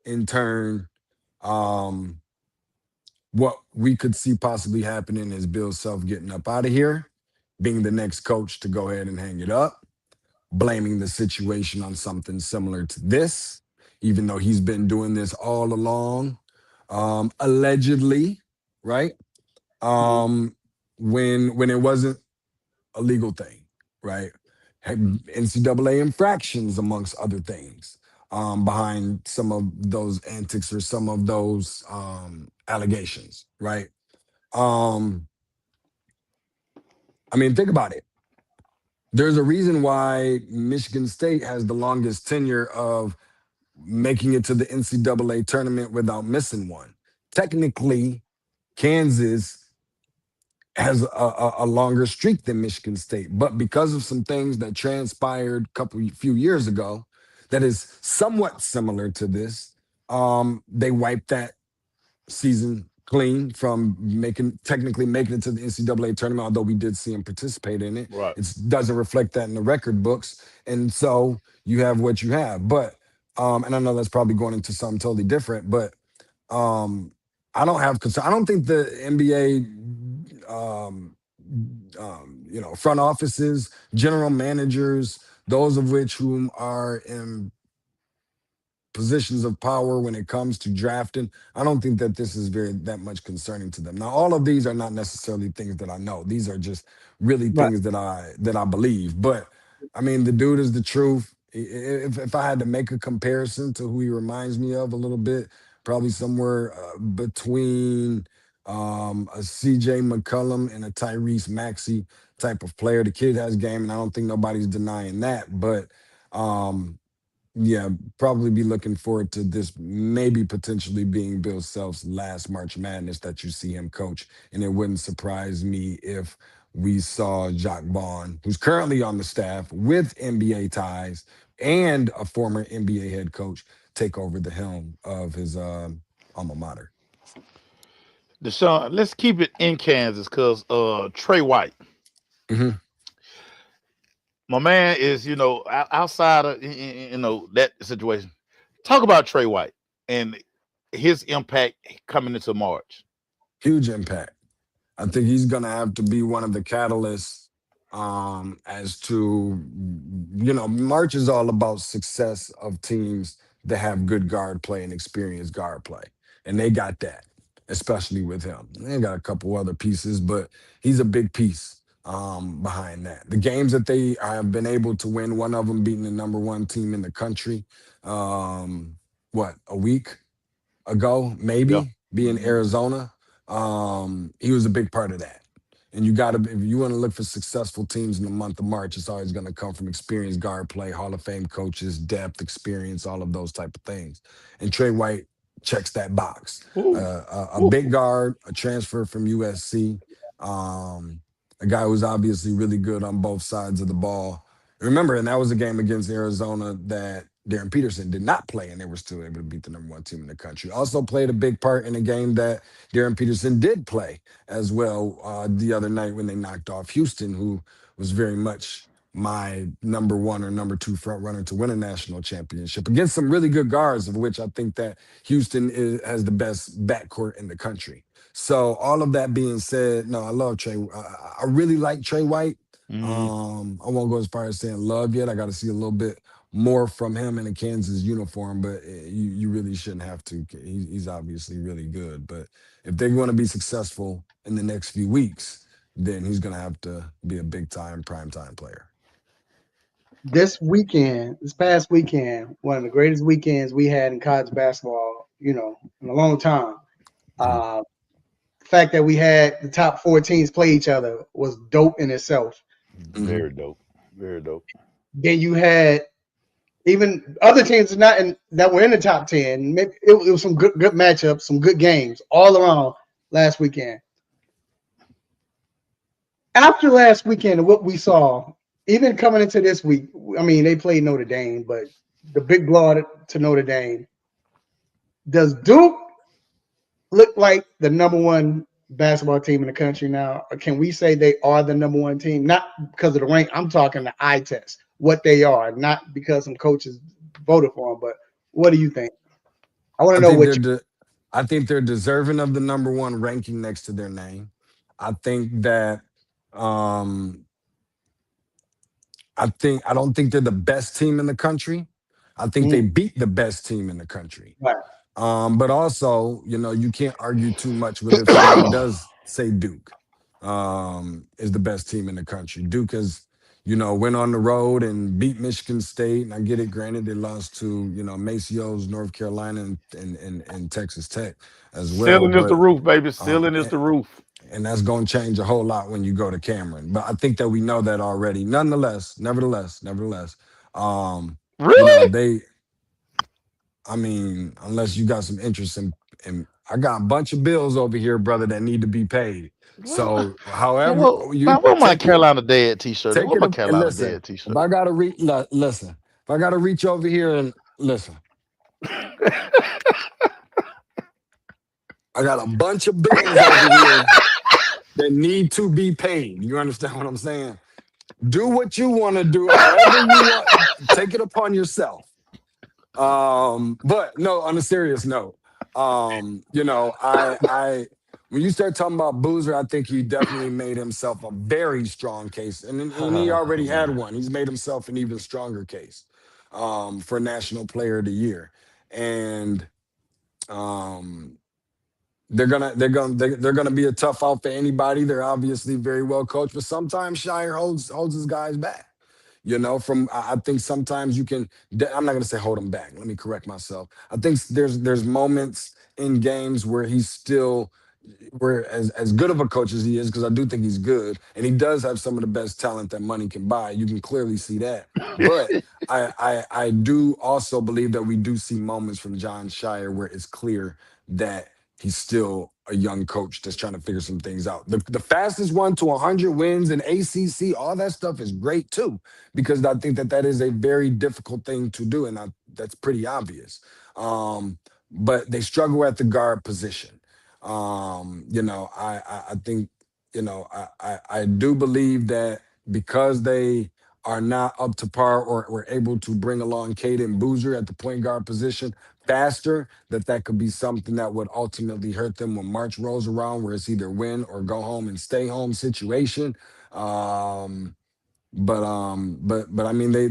in turn, um, what we could see possibly happening is Bill Self getting up out of here, being the next coach to go ahead and hang it up, blaming the situation on something similar to this, even though he's been doing this all along, allegedly, right? Mhm. Um, when it wasn't a legal thing, right? Had NCAA infractions, amongst other things, behind some of those antics or some of those allegations, right? Um, I mean, think about it. There's a reason why Michigan State has the longest tenure of making it to the NCAA tournament without missing one. Technically, Kansas has a longer streak than Michigan State, but because of some things that transpired few years ago, that is somewhat similar to this, they wiped that season clean from technically making it to the NCAA tournament, although we did see him participate in it. right. It doesn't reflect that in the record books. And so you have what you have. But and I know that's probably going into something totally different, but um I don't have concern. I don't think the NBA front offices, general managers, those of which whom are in positions of power when it comes to drafting, I don't think that this is very that much concerning to them. Now, all of these are not necessarily things that I know. These are just really Right. things that I believe. But I mean, the dude is the truth. If I had to make a comparison to who he reminds me of a little bit, probably somewhere between a CJ McCollum and a Tyrese Maxey type of player. The kid has game, and I don't think nobody's denying that. But um, yeah, probably be looking forward to this maybe potentially being Bill Self's last March Madness that you see him coach. And it wouldn't surprise me if we saw Jacques Vaughn, who's currently on the staff with NBA ties and a former NBA head coach, take over the helm of his alma mater. Deshaun, let's keep it in Kansas because Trey White, Hmm. my man, is outside of that situation. Talk about Trey White and his impact coming into March. Huge impact. I think he's going to have to be one of the catalysts as to, March is all about success of teams that have good guard play and experienced guard play. And they got that, especially with him. They got a couple other pieces, but he's a big piece behind that. The games that they have been able to win, one of them beating the number one team in the country, a week ago, Yeah. maybe being Hmm. Arizona. He was a big part of that. And you got to, if you want to look for successful teams in the month of March, it's always going to come from experienced guard play, Hall of Fame coaches, depth, experience, all of those type of things. And Trey White checks that box. Ooh. A big guard, a transfer from USC, a guy who's obviously really good on both sides of the ball. Remember, and that was a game against Arizona that Darren Peterson did not play, and they were still able to beat the #1 team in the country. Also played a big part in a game that Darren Peterson did play as well the other night when they knocked off Houston, who was very much my #1 or #2 front runner to win a national championship against some really good guards, of which I think that Houston has the best backcourt in the country. So all of that being said, no, I love Trey. I really like Trey White. I won't go as far as saying love yet. I got to see a little bit more from him in a Kansas uniform, but you really shouldn't have to. He's obviously really good. But if they're going to be successful in the next few weeks, then he's going to have to be a big time, prime time player. This past weekend, one of the greatest weekends we had in college basketball, in a long time. The fact that we had the top 4 teams play each other was dope in itself. Very dope. Very dope. Then you had even other teams that were in the top 10. Maybe it was some good matchups, some good games all around last weekend. After last weekend and what we saw, even coming into this week, I mean, they played Notre Dame, but the big blow to Notre Dame. Does Duke look like the #1 basketball team in the country now? Or can we say they are the #1 team? Not because of the rank. I'm talking the eye test, what they are, not because some coaches voted for them. But what do you think? I want to know what I think they're deserving of the #1 ranking next to their name. I think that I don't think they're the best team in the country. I think they beat the best team in the country. Right. But also, you can't argue too much with if someone does say Duke is the best team in the country. Duke has, went on the road and beat Michigan State. And I get it, granted, they lost to, Maceo's, North Carolina, and Texas Tech as well. Ceiling is the roof, baby. Ceiling is the roof. And that's going to change a whole lot when you go to Cameron. But I think that we know that already. Nevertheless, really? Unless you got some interest in I got a bunch of bills over here, brother, that need to be paid. So, however, where my Carolina Dad t-shirt? Where my Carolina Dad t-shirt? If I gotta listen, if I gotta reach over here and listen, I got a bunch of bills over here that need to be paid. You understand what I'm saying? Do what you want to do, however you want. Take it upon yourself. But no, on a serious note, when you start talking about Boozer, I think he definitely made himself a very strong case. And he already had one. He's made himself an even stronger case for National Player of the Year. And they're gonna be a tough out for anybody. They're obviously very well coached, but sometimes Shire holds his guys back. I think sometimes you can. I'm not gonna say hold him back. Let me correct myself. I think there's moments in games where he's still, where as good of a coach as he is, because I do think he's good, and he does have some of the best talent that money can buy. You can clearly see that. But I do also believe that we do see moments from John Shire where it's clear that he's still a young coach that's trying to figure some things out. The fastest one to 100 wins in ACC, all that stuff is great too, because I think that is a very difficult thing to do, and that's pretty obvious. But they struggle at the guard position. I think, I do believe that because they are not up to par or were able to bring along Caden Boozer at the point guard position faster, that could be something that would ultimately hurt them when March rolls around, where it's either win or go home and stay home situation. But I mean they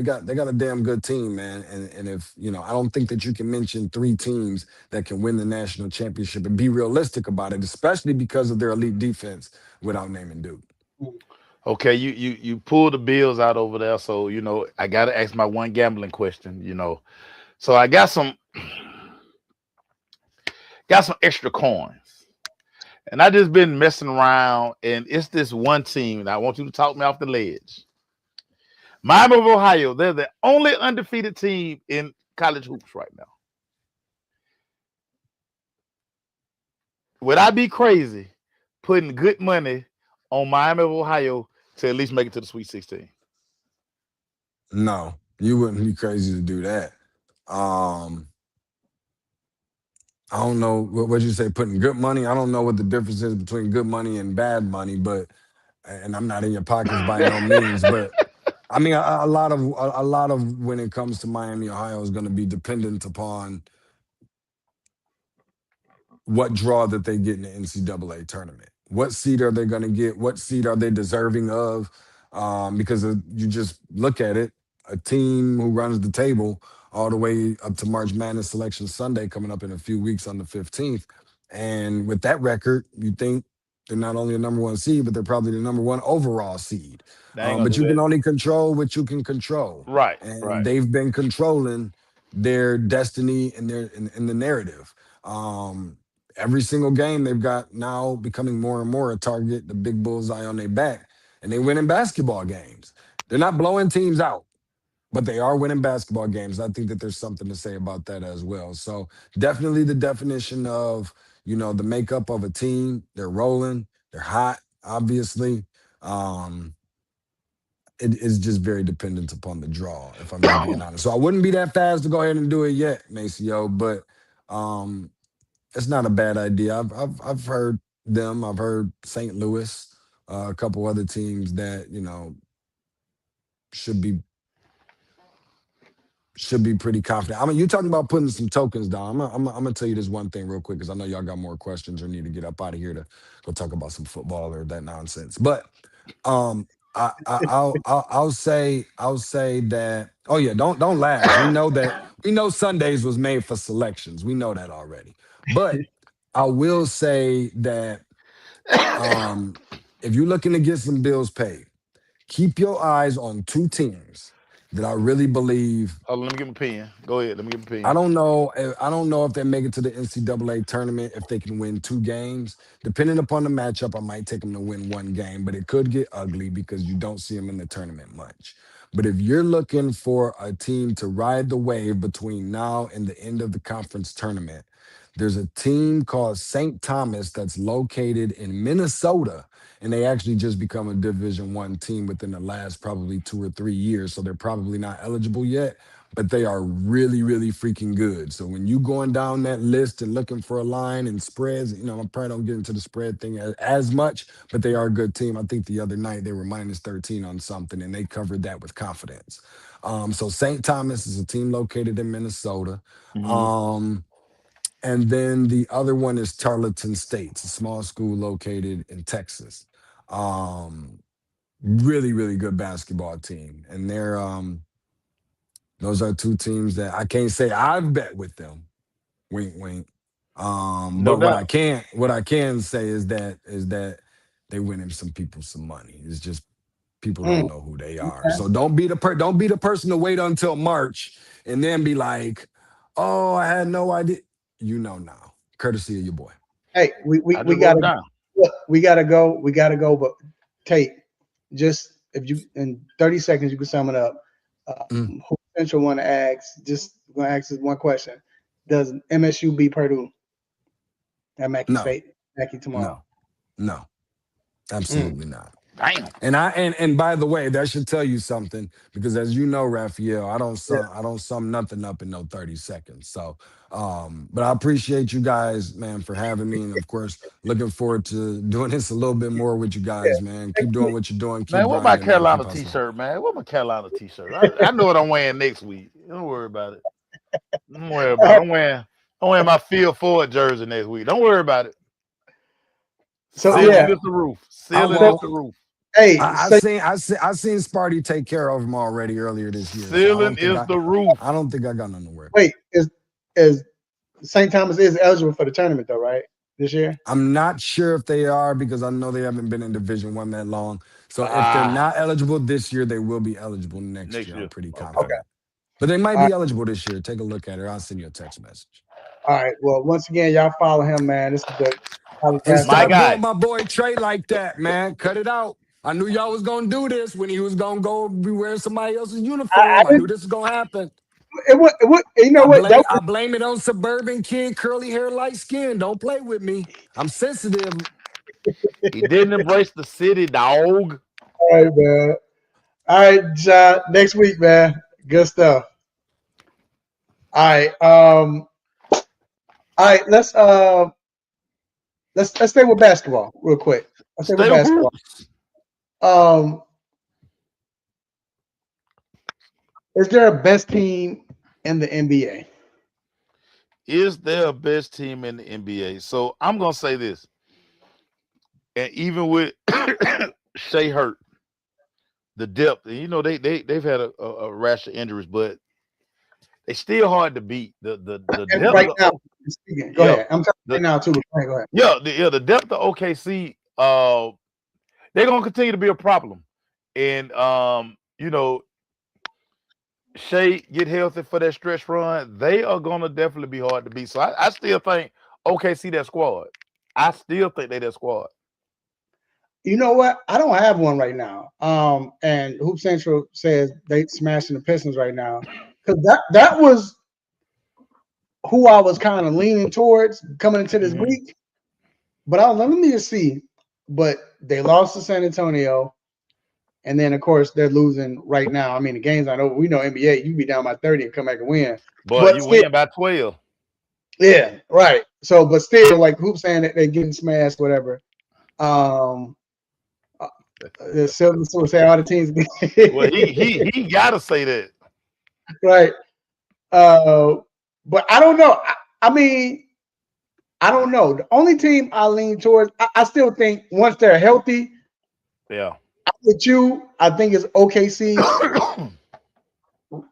got a damn good team, man. And if I don't think that you can mention 3 teams that can win the national championship and be realistic about it, especially because of their elite defense, without naming Duke. Okay, you pull the bills out over there, so I gotta ask my one gambling question. So I got some extra coins, and I just been messing around, and it's this one team, and I want you to talk me off the ledge. Miami of Ohio, they're the only undefeated team in college hoops right now. would I be crazy putting good money on Miami of Ohio to at least make it to the Sweet 16? No, you wouldn't be crazy to do that. Um, I don't know what you say. Putting good money. I don't know what the difference is between good money and bad money, but and I'm not in your pockets by no means, but I mean, a lot of when it comes to Miami, Ohio, is going to be dependent upon what draw that they get in the NCAA tournament. What seed are they going to get? What seed are they deserving of? Because you just look at it, a team who runs the table all the way up to March Madness Selection Sunday coming up in a few weeks on the 15th. And with that record, you think they're not only a number one seed, but they're probably the number one overall seed. They ain't gonna But do you can that. only control what you can control. Right, And right. they've been controlling their destiny and in the narrative. Um, every single game they've got now becoming more and more a target, the big bullseye on their back, and they win in basketball games. They're not blowing teams out, but they are winning basketball games. I think that there's something to say about that as well. So definitely the definition of, the makeup of a team. They're rolling, they're hot, obviously. Um, it is just very dependent upon the draw, if I'm just being honest. So I wouldn't be that fast to go ahead and do it yet, Maceo, but um, it's not a bad idea. I've heard them. I've heard St. Louis, a couple other teams that should be pretty confident. I mean, you're talking about putting some tokens down. I'm gonna tell you this one thing real quick because I know y'all got more questions or need to get up out of here to go talk about some football or that nonsense. But um, I'll say that. Oh yeah, don't laugh. We know Sundays was made for selections. We know that already. But I will say that if you're looking to get some bills paid, keep your eyes on two teams that I really believe. Oh, let me get my pen. Go ahead. Let me get my I pen. don't know. I don't know if they make it to the NCAA tournament if they can win two games. Depending upon the matchup, I might take them to win one game, but it could get ugly because you don't see them in the tournament much. But if you're looking for a team to ride the wave between now and the end of the conference tournament, there's a team called St. Thomas that's located in Minnesota, and they actually just become a Division One team within the last probably 2 or 3 years. So they're probably not eligible yet, but they are really, really freaking good. So when you going down that list and looking for a line and spreads, I probably don't get into the spread thing as much, but they are a good team. I think the other night they were minus 13 on something, and they covered that with confidence. So St. Thomas is a team located in Minnesota. Mm-hmm. And then the other one is Tarleton State, it's a small school located in Texas. Um, really, really good basketball team. And those are two teams that I can't say I've bet with them. Wink, wink. No But doubt. what I can say is that they winning some people some money. It's just people don't Mm, know who they are. okay. So don't be the person to wait until March and then be like, oh, I had no idea. You know now, courtesy of your boy. Hey, I we just wrote gotta it down. look, we gotta go. We gotta go. But Tate, just if you in 30 seconds you can sum it up. Mm, Who Central want to ask? Just gonna ask this one question: does MSU beat Purdue at Mackey no, State, Mackey tomorrow? no, no, Mm. absolutely not. Damn. And by the way, that should tell you something because as you know, Raphael, Yeah. I don't sum nothing up in no 30 seconds. So but I appreciate you guys, man, for having me. And of course, looking forward to doing this a little bit more with you Yeah. guys, man. Keep doing what you're doing, keep Man, what my grinding, man. Carolina Keep hustling. t-shirt, man? What my Carolina t-shirt? I know what I'm wearing next week. Don't worry about it. Don't worry about it. I'm wearing my Field Ford jersey next week. Don't worry about it. So I yeah. Ceiling is won't the roof. I Ceiling is So, won't the roof. hey, so I seen Sparty take care of him already earlier this year. So Ceiling is the roof. I don't think I got nothing to worry about. wait, is St. Thomas is eligible for the tournament though, right? This year? I'm not sure if they are because I know they haven't been in Division One that long. So if they're Ah, not eligible this year, they will be eligible next next year. I'm year. pretty Okay. Okay. confident. But they might All right. be eligible this year. Take a look at it. I'll send you a text message. All right. Well, once again, y'all follow him, man. This is the college Hey, My basketball. stop doing guy. my boy Trey like that, man. Cut it out. I knew y'all was gonna do this when he was gonna go be wearing somebody else's I uniform. I knew didn't this was gonna happen. You know what? I blame it on suburban kid, curly hair, light skin. Don't play with me. I'm sensitive. He didn't embrace the city, dog. All right, man. All right, John. Next week, man. Good stuff. All right. All right. Let's stay with basketball real quick. Let's stay with Stay with basketball. hoops. Is there a best team in the NBA? Is there a best team in the NBA? So I'm gonna say this, and even with Shea hurt, the depth, and you know they've had a rash of injuries, but they still hard to beat. The And depth right now, of speaking. Go yeah, ahead. I'm talking right the now too. Go ahead. the depth of OKC. They're gonna continue to be a problem, and you know, Shea get healthy for that stretch run. They are gonna definitely be hard to beat. So I still think OKC that squad. I still think they that squad. You know what? I don't have one right now. And Hoop Central says they smashing the Pistons right now because that was who I was kind of leaning towards coming into this Mhm. week. But let me just see. But they lost to San Antonio, and then of course they're losing right now. I mean, the game's not over. We know NBA, you be down by 30 and come back and win. But But you still, win by 12. yeah, right. So, but still, like Hoop saying that they're getting smashed, whatever. Um, the Celtics will say all the teams, Well, he gotta say that. right? But I don't know. I mean, I don't know. The only team I lean towards, I still think once they're healthy, Yeah. with you, I think it's OKC.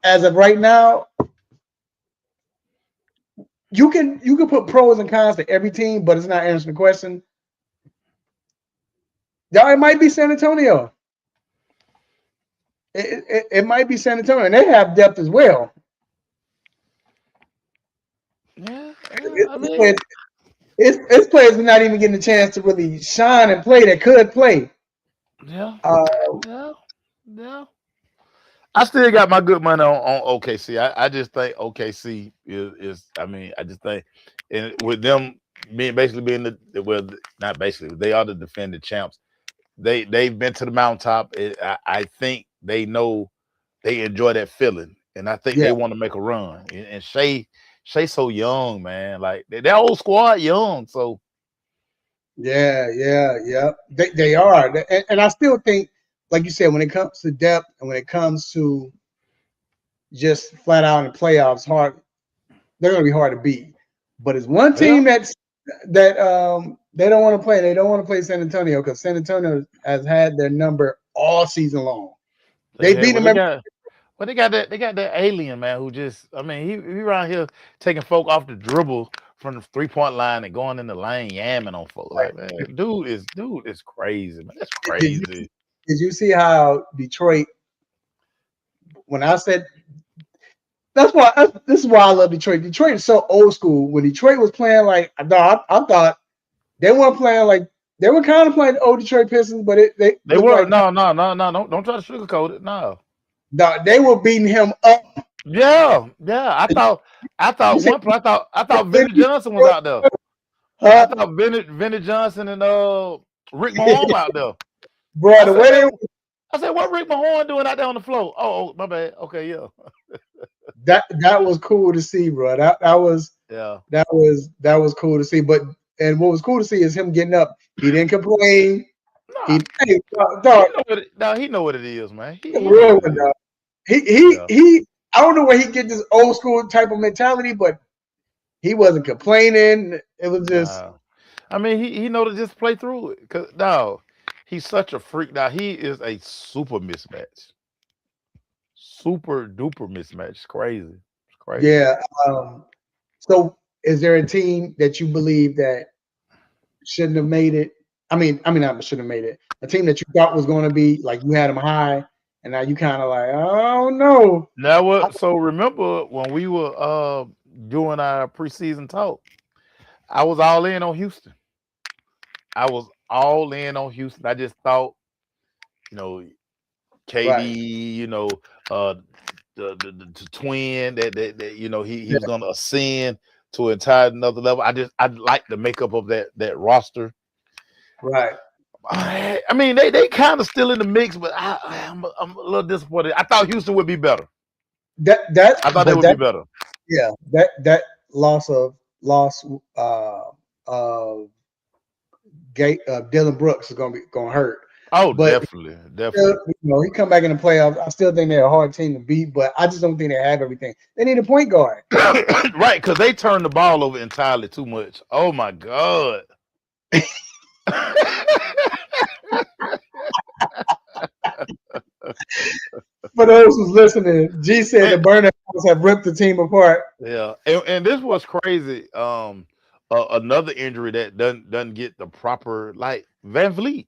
As of right now, you can put pros and cons to every team, but it's not answering the question. Now it might be San Antonio. It might be San Antonio, and they have depth as well. Yeah, I It's mean, players, it's players not even getting a chance to really shine and play that could play. yeah, Uh, yeah, yeah. I still got my good money on OKC. I just think OKC is I mean, I just think and with them being well, not basically, they are the defending champs. They've been to the mountaintop. I think they know they enjoy that feeling. And I think yeah, they want to make a run. And Shay's so young, man. Like that whole squad young. So yeah. They are, and I still think, like you said, when it comes to depth and when it comes to just flat out in the playoffs, hard they're going to be hard to beat. But it's one yeah, team that they don't want to play. They don't want to play San Antonio because San Antonio has had their number all season long. they They had beat well them they every. got well they got that alien man who just I mean he around here taking folk off the dribble from the 3-point line and going in the lane yamming on folk. Like man, dude is crazy, man. That's Did you crazy. did you see how Detroit? When I said this is why I love Detroit. Detroit is so old school. When Detroit was playing, like I thought they weren't playing like they were kind of playing the old Detroit Pistons, but they They looked were like no, don't try to sugarcoat it. No. they were beating him up. Yeah. I You thought said, one play. I thought Vinny Johnson was out there. I huh? thought Vinny Johnson and Rick Mahorn out there. Bro, I the said, way they man, I said, what Rick Mahorn doing out there on the floor? Oh, my bad. Okay, yeah, that was cool to see, bro. yeah. That was cool to see. But and what was cool to see is him getting up. He didn't complain. Nah, Hey, dog, he know what it is, man. He know real what it one, is. dog. He Yeah. I don't know where he get this old school type of mentality, but he wasn't complaining. It was just Nah. I mean, he know to just play through it. Cause no, he's such a freak. Now he is a super mismatch, super duper mismatch. It's crazy. It's crazy. yeah. So is there a team that you believe that shouldn't have made it? Not shouldn't have made it. A team that you thought was going to be like you had them high, and now you kind of like, oh no. Now what? So remember when we were doing our preseason talk, I was all in on Houston. I was all in on Houston. I just thought, you know, KD, Right. uh, the twin that you know he was gonna ascend to an entire another level. I like the makeup of that roster. Right. I mean, they kind of still in the mix, but I'm a little disappointed. I thought Houston would be better. I thought they would be better. Yeah, that loss of Dylan Brooks is gonna hurt. Oh, But definitely. you know, he come back in the playoffs. I still think they're a hard team to beat, but I just don't think they have everything. They need a point guard. Right, because they turn the ball over entirely too much. Oh my God. For those who's listening, G said the Burner House have ripped the team apart. Yeah, and this was crazy. Another injury that doesn't get the proper, like Van Vliet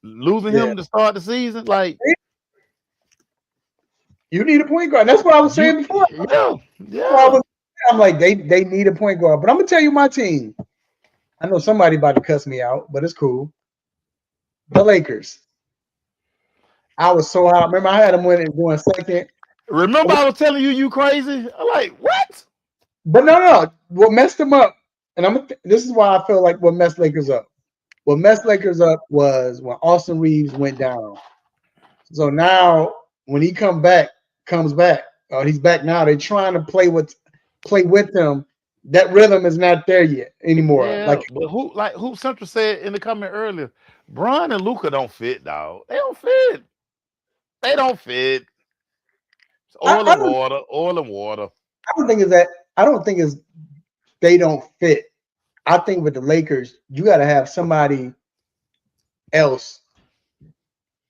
losing him to start the season. Like, you need a point guard. That's what I was saying before. Yeah. I'm like, they need a point guard. But I'm gonna tell you my team. I know somebody about to cuss me out, but it's cool. The Lakers. I was so hot. Remember, I had them going second. Remember, I was telling you crazy. I'm like, what? But no. What messed them up? And this is why I feel like what messed Lakers up. What messed Lakers up was when Austin Reeves went down. So now when he comes back, he's back now. They're trying to play with him. That rhythm is not there yet anymore. Yeah, but who Central said in the comment earlier, Bron and Luka don't fit, dog. They don't fit. They don't fit. It's oil and water. I don't think it's they don't fit. I think with the Lakers, you got to have somebody else.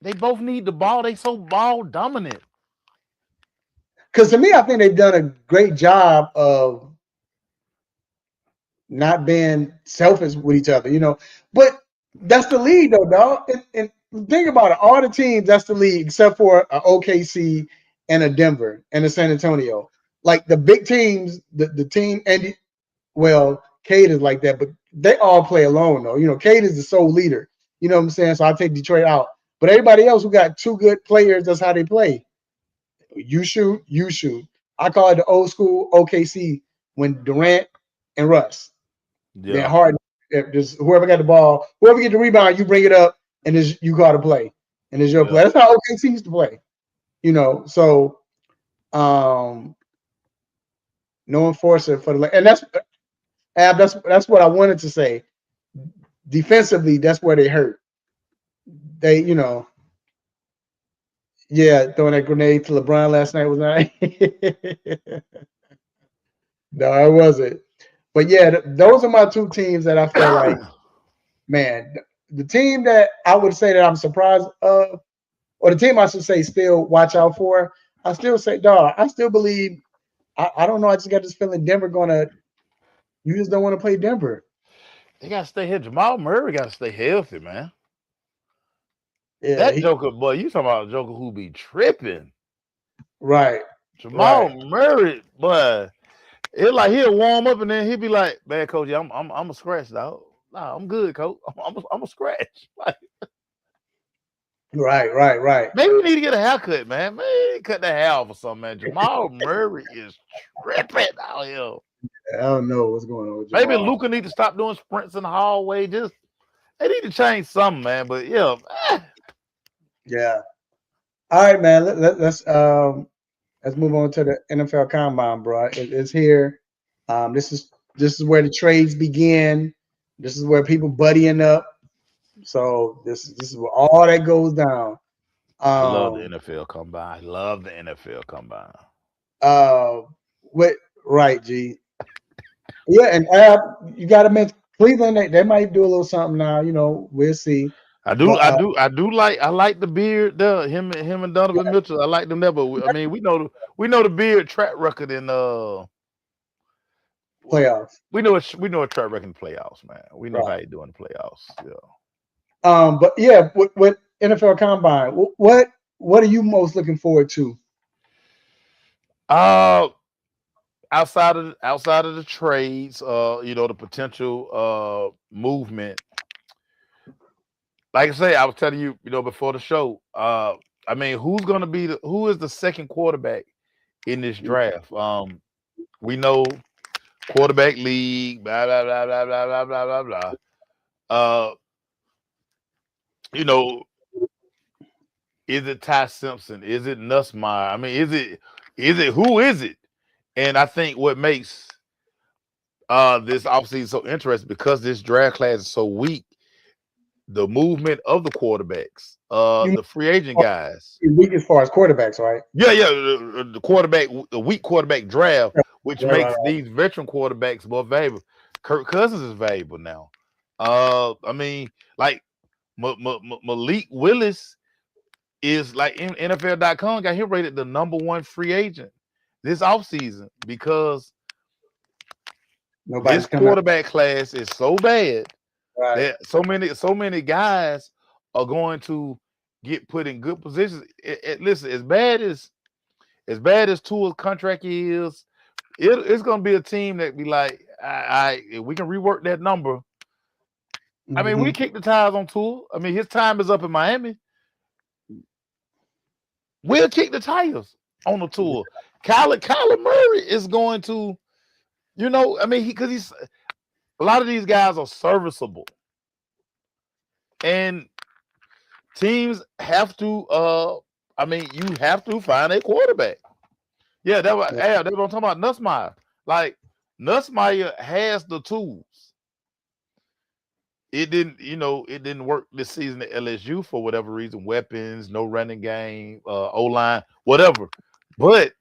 They both need the ball. They so ball dominant. Because to me, I think they've done a great job of not being selfish with each other, you know. But that's the league, though, dog. And think about it. All the teams, that's the league, except for a OKC and a Denver and a San Antonio. Like the big teams, the team, and well, Cade is like that, but they all play alone, though. You know, Cade is the sole leader. You know what I'm saying? So I take Detroit out. But everybody else who got two good players, that's how they play. You shoot, you shoot. I call it the old school OKC when Durant and Russ. Yeah, hard. Just whoever got the ball, whoever get the rebound, you bring it up, and you call the play, and it's your play. That's how OKC used to play. You know, so no enforcer for the, and that's what I wanted to say. Defensively, that's where they hurt. They, you know, throwing that grenade to LeBron last night was not. No, it wasn't. But yeah, those are my two teams that I feel like, man, the team that I would say that I'm surprised of, or the team I should say still watch out for, I still say, dog, I still believe, I don't know, I just got this feeling Denver you just don't want to play Denver. They got to stay here. Jamal Murray got to stay healthy, man. Yeah, that Joker, boy, you talking about a Joker who be tripping. Right. Jamal Murray, boy. It's like he'll warm up and then he'll be like, "Man, coach, I'm a scratch, dog. Nah, I'm good, coach. I'm a scratch." Like, right. Maybe we need to get a haircut, man. Maybe cut the hair off or something, man. Jamal Murray is tripping out here. I don't know what's going on with Jamal. Maybe Luka need to stop doing sprints in the hallway. They need to change something, man. But yeah. All right, man. Let's move on to the NFL Combine, bro. It's here. This is where the trades begin. This is where people buddying up. So this is where all that goes down. I love the NFL Combine. Right, G. Yeah, and you got to mention Cleveland. They might do a little something now. You know, we'll see. I like the beard there. Him and Donovan Mitchell. I like them there, but I mean, we know the beard track record in playoffs. We know a track record in playoffs, man. We know how you do in the playoffs. Yeah. But yeah, with NFL Combine, what are you most looking forward to? Outside of the trades, the potential movement. Like I say, I was telling you, before the show. I mean, who is the second quarterback in this draft. We know quarterback league, blah blah blah blah blah blah blah blah blah. You know, is it Ty Simpson? Is it Nussmeier? I mean, is it who is it? And I think what makes this offseason so interesting, because this draft class is so weak, the movement of the quarterbacks, the free agent guys. Weak as far as quarterbacks, right? Yeah, the weak quarterback draft, which makes these veteran quarterbacks more valuable. Kirk Cousins is valuable now. I mean, like Malik Willis is like in NFL.com got him rated the #1 free agent this offseason because this quarterback class is so bad that so many guys are going to get put in good positions. Listen, as bad as Tua's contract is, it's going to be a team that be like, if we can rework that number. I mean, we kick the tires on Tua. I mean, his time is up in Miami. We'll kick the tires on the Tua. Kyler Murray is going to, I mean, because a lot of these guys are serviceable, and teams have to. I mean, you have to find a quarterback. Yeah, that's what I'm talking about. Nussmeier, like Nussmeier has the tools. It didn't work this season at LSU for whatever reason. Weapons, no running game, O-line, whatever. But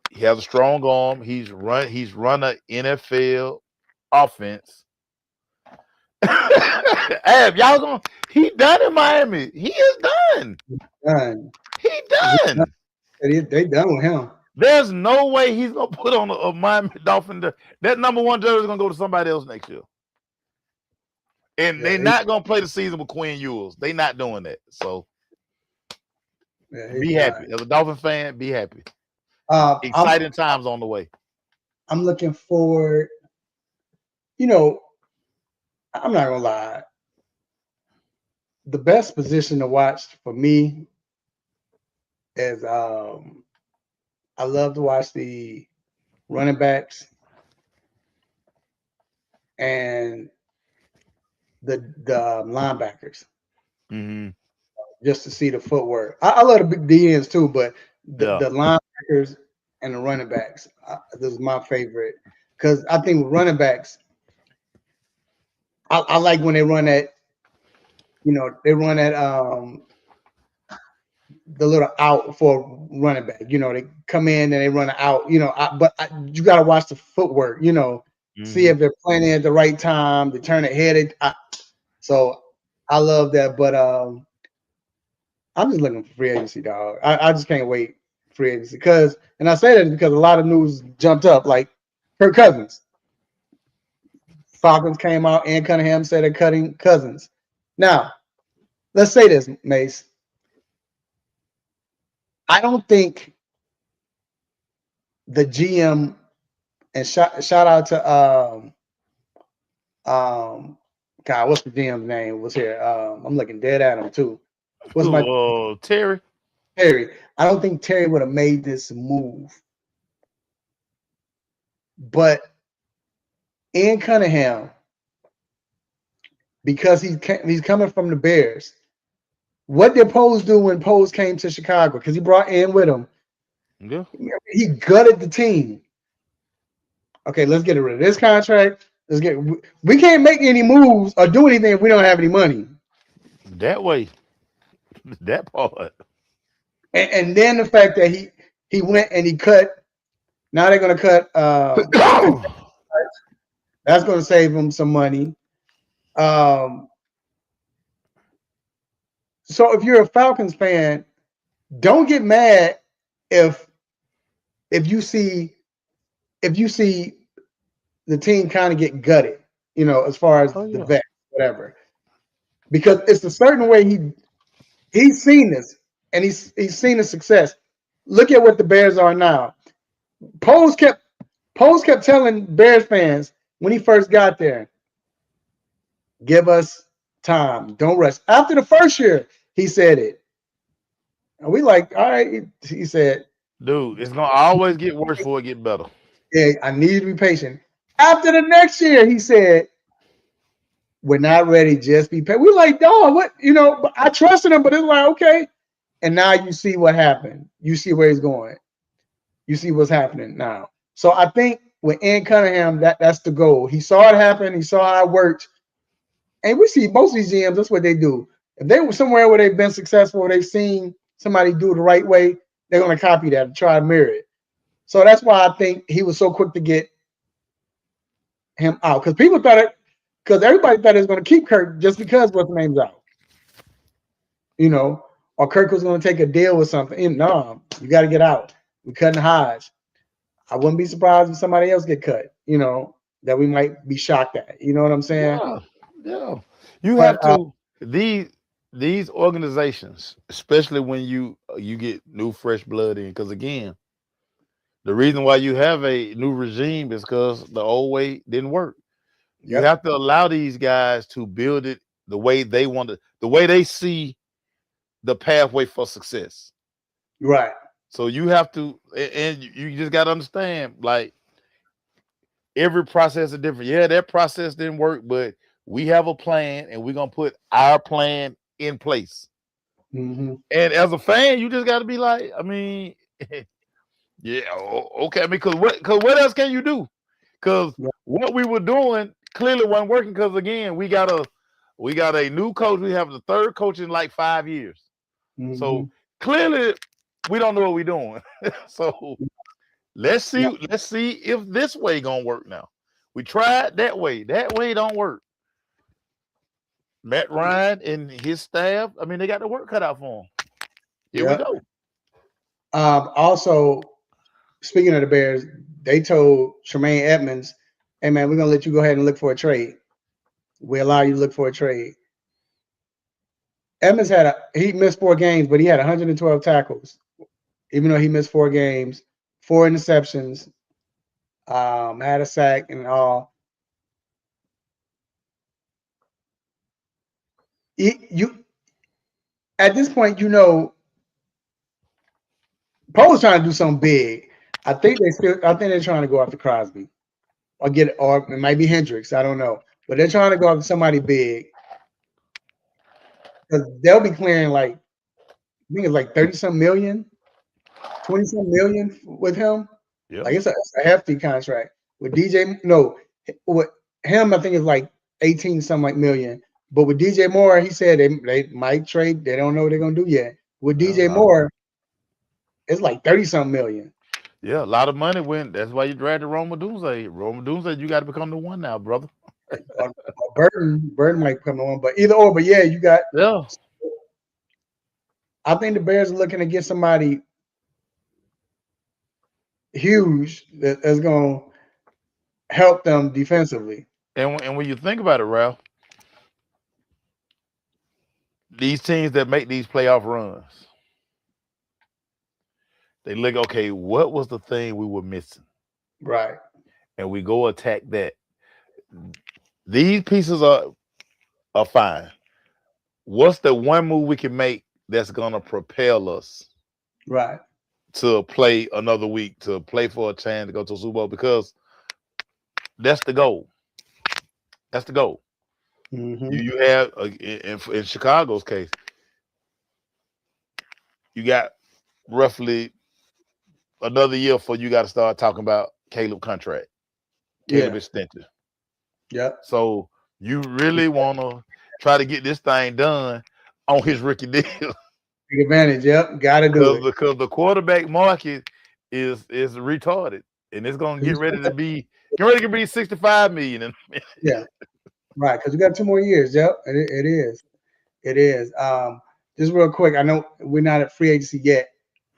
he has a strong arm. He's run a NFL offense. He done in Miami. He is done. He done. They done with him. There's no way he's gonna put on a Miami Dolphin. That #1 jersey is gonna go to somebody else next year. And they're not gonna play the season with Quinn Ewers. They're not doing that. So be happy. As a Dolphin fan, be happy. Exciting times on the way. I'm looking forward. I'm not gonna lie. The best position to watch for me is I love to watch the running backs and the linebackers, just to see the footwork. I love the big DNs too, but the linebackers and the running backs, this is my favorite, because I think with running backs, I like when they run that, the little out for running back. They come in and they run out. But you got to watch the footwork. See if they're playing at the right time. They turn their head. So I love that. But I'm just looking for free agency, dog. I just can't wait for free agency and I say that because a lot of news jumped up, like Kirk Cousins. Falcons came out and Cunningham said they're cutting Cousins. Now, let's say this, Mace. I don't think the GM, and shout out to God, what's the GM's name? Was here. I'm looking dead at him too. What's Terry? Terry. I don't think Terry would have made this move. But Ian Cunningham, because he's coming from the Bears. What did Pose do when Pose came to Chicago? Because he brought Ian with him. Yeah. He gutted the team. Okay, let's get rid of this contract. We can't make any moves or do anything if we don't have any money. That way. That part. And then the fact that he went and he cut. Now they're going to cut. That's going to save him some money. So if you're a Falcons fan, don't get mad if you see the team kind of get gutted, as far as the vet, whatever. Because it's a certain way he's seen this and he's seen the success. Look at what the Bears are now. Pose kept telling Bears fans when he first got there, give us time, don't rush. After the first year, he said it. And we like, all right, he said, Dude, it's gonna always get worse before it get better. Yeah, I need to be patient. After the next year, he said, we're not ready, just be patient. We're like, dog, what? But I trusted him, but it's like, okay. And now you see what happened. You see where he's going. You see what's happening now. So I think with Ian Cunningham, that's the goal. He saw it happen. He saw how it worked. And we see most of these GMs, that's what they do. If they were somewhere where they've been successful, they've seen somebody do it the right way, they're going to copy that and try to mirror it. So that's why I think he was so quick to get him out. Because people thought it, because everybody thought it was going to keep Kirk just because what's the name's out. Or Kirk was going to take a deal with something. No, you got to get out. We're cutting Hodge. I wouldn't be surprised if somebody else get cut, that we might be shocked at. You know what I'm saying? Yeah. You have to these organizations, especially when you get new fresh blood in, because again, the reason why you have a new regime is because the old way didn't work. You have to allow these guys to build it the way they want to, the way they see the pathway for success. Right. So you have to, and you just got to understand, like, every process is different. Yeah, that process didn't work, but we have a plan, and we're gonna put our plan in place. Mm-hmm. And as a fan, you just got to be like, I mean, yeah, okay. I mean, because what else can you do? Because what we were doing clearly wasn't working. Because again, we got a new coach. We have the third coach in like 5 years. Mm-hmm. So clearly, we don't know what we're doing. So let's see if this way gonna work now. We tried that way. That way don't work. Matt Ryan and his staff, I mean, they got the work cut out for them. Here we go. Also, speaking of the Bears, they told Tremaine Edmonds, hey, man, we're going to let you go ahead and look for a trade. We allow you to look for a trade. Edmonds he missed 4 games, but he had 112 tackles, even though he missed 4 games, 4 interceptions, had a sack and all. At this point, Poe's trying to do something big. I think they're trying to go after Crosby, or it might be Hendricks. I don't know, but they're trying to go after somebody big because they'll be clearing like, I think it's like 30-some million, 20-some million with him. Yep. Like it's a hefty contract with DJ. No, with him, I think it's like 18-some like million. But with DJ Moore, he said they might trade. They don't know what they're gonna do yet. With DJ Moore, it's like 30-some million. Yeah, a lot of money went. That's why you drafted Roma Doomsday. Roma Doomsday, you got to become the one now, brother. Burton might become the one, but either or. But yeah, you got. Yeah. I think the Bears are looking to get somebody huge that's going to help them defensively. And when you think about it, Ralph, these teams that make these playoff runs, they look, okay, what was the thing we were missing? Right. And we go attack that. These pieces are fine. What's the one move we can make that's going to propel us? Right. To play another week, to play for a chance to go to a Super Bowl, because that's the goal. That's the goal. Mm-hmm. You have, in Chicago's case, you got roughly another year before you got to start talking about Caleb contract. Caleb extension. Yep. So you really want to try to get this thing done on his rookie deal. Take advantage. Yep. Got to do it. Because the quarterback market is retarded, and it's going to get ready to be 65 million. Yeah. Right. Because we got 2 more years. Yep. It is. It is. Just real quick, I know we're not at free agency yet,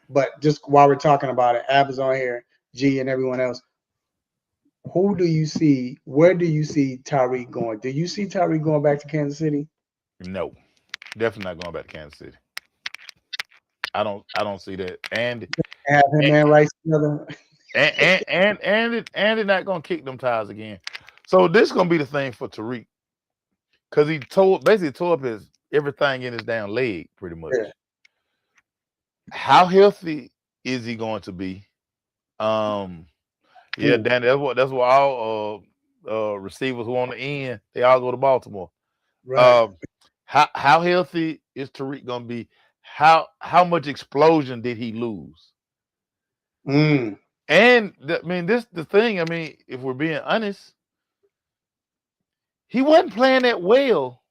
but just while we're talking about it, Ab is on here, G and everyone else. Who do you see? Where do you see Tyreek going? Do you see Tyreek going back to Kansas City? No, definitely not going back to Kansas City. I don't see that. And have him and Rice together. And they're not gonna kick them ties again. So this is gonna be the thing for Tariq, because he basically tore up everything in his damn leg, pretty much. Yeah. How healthy is he going to be? Yeah, Danny, that's what all receivers who on the end, they all go to Baltimore. Right. How healthy is Tariq gonna be? How much explosion did he lose? Mm. And this the thing. I mean, if we're being honest, he wasn't playing that well.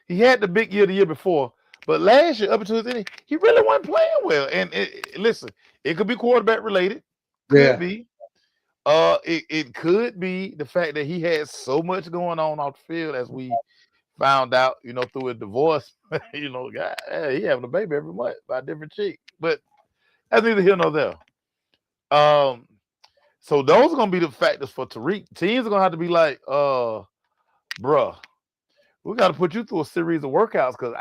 He had the big year the year before, but last year up until his inning, he really wasn't playing well. And listen, it could be quarterback related, could be. It could be the fact that he had so much going on off the field, as we found out, through a divorce. God, he having a baby every month by a different chick. But that's neither here nor there. So those are gonna be the factors for Tariq. Teams are gonna have to be like, bruh, we got to put you through a series of workouts, because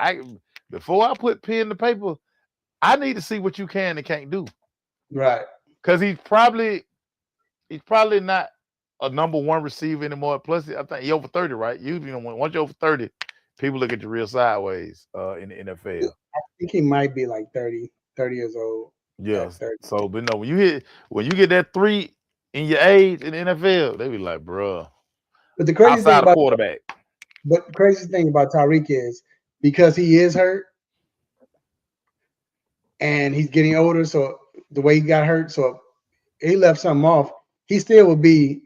before I put pen to paper, I need to see what you can and can't do. Right. Because he's probably not a number one receiver anymore. Plus, I think he's over 30, right? Usually, once you're over 30, people look at you real sideways in the NFL. I think he might be like 30 years old. Yes. So, but no, when you get that 3 in your age in the NFL, they be like, bruh. But the crazy outside of quarterback. But the crazy thing about Tyreek is, because he is hurt and he's getting older, so the way he got hurt, so he left something off, he still would be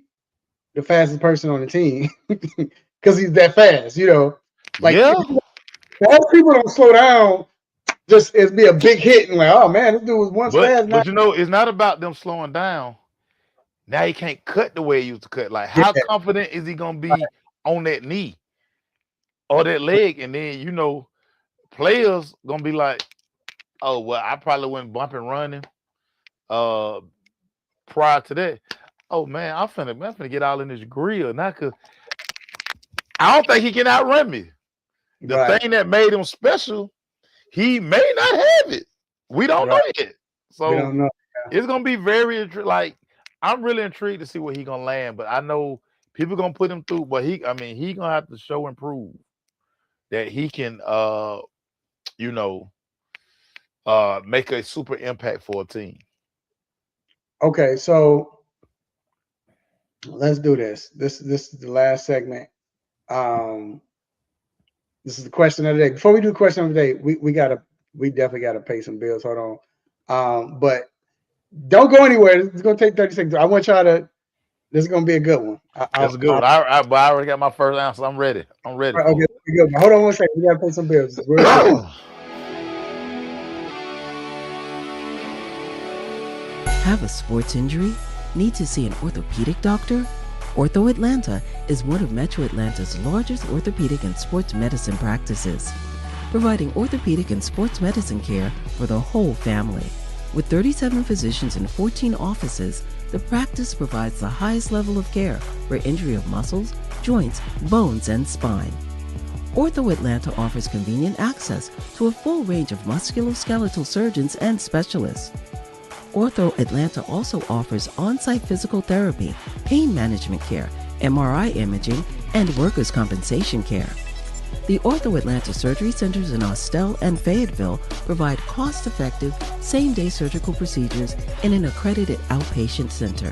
the fastest person on the team because he's that fast, Like, fast people don't slow down. Just it'd be a big hit and like, oh man, this dude was once fast. But it's not about them slowing down. Now he can't cut the way he used to cut. Like, how confident is he gonna be on that knee or that leg? And then players gonna be like, oh well, I probably went bump and running prior to that. Oh man, I'm finna get all in this grill now, cause I don't think he can outrun me. The thing that made him special, he may not have it. We don't know yet. So don't know. It's gonna be very I'm really intrigued to see where he gonna land. But I know people gonna put him through. But he gonna have to show and prove that he can make a super impact for a team. Okay, so let's do this. This is the last segment. This is the question of the day. Before we do the question of the day, we definitely gotta pay some bills. Hold on. But don't go anywhere. It's gonna take 30 seconds. I want y'all to. This is gonna be a good one. That's a good one. I already got my first answer. I'm ready. Okay, good. Hold on one second. We gotta pay some bills. Have a sports injury? Need to see an orthopedic doctor? Ortho Atlanta is one of Metro Atlanta's largest orthopedic and sports medicine practices, providing orthopedic and sports medicine care for the whole family. With 37 physicians and 14 offices, the practice provides the highest level of care for injury of muscles, joints, bones, and spine. Ortho Atlanta offers convenient access to a full range of musculoskeletal surgeons and specialists. Ortho Atlanta also offers on-site physical therapy, pain management care, MRI imaging, and workers' compensation care. The Ortho Atlanta surgery centers in Austell and Fayetteville provide cost-effective, same-day surgical procedures in an accredited outpatient center.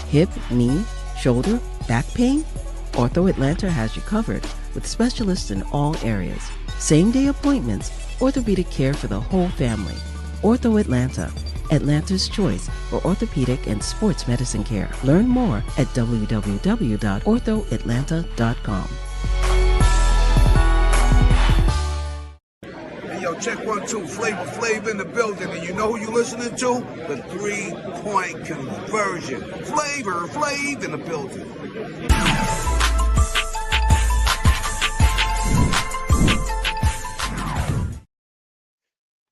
Hip, knee, shoulder, back pain? Ortho Atlanta has you covered with specialists in all areas. Same-day appointments, orthopedic care for the whole family. Ortho Atlanta, Atlanta's choice for orthopedic and sports medicine care. Learn more at www.orthoatlanta.com. Hey, yo, check 1, 2. Flavor Flav in the building, and you know who you listening to? The 3-point conversion. Flavor Flav in the building.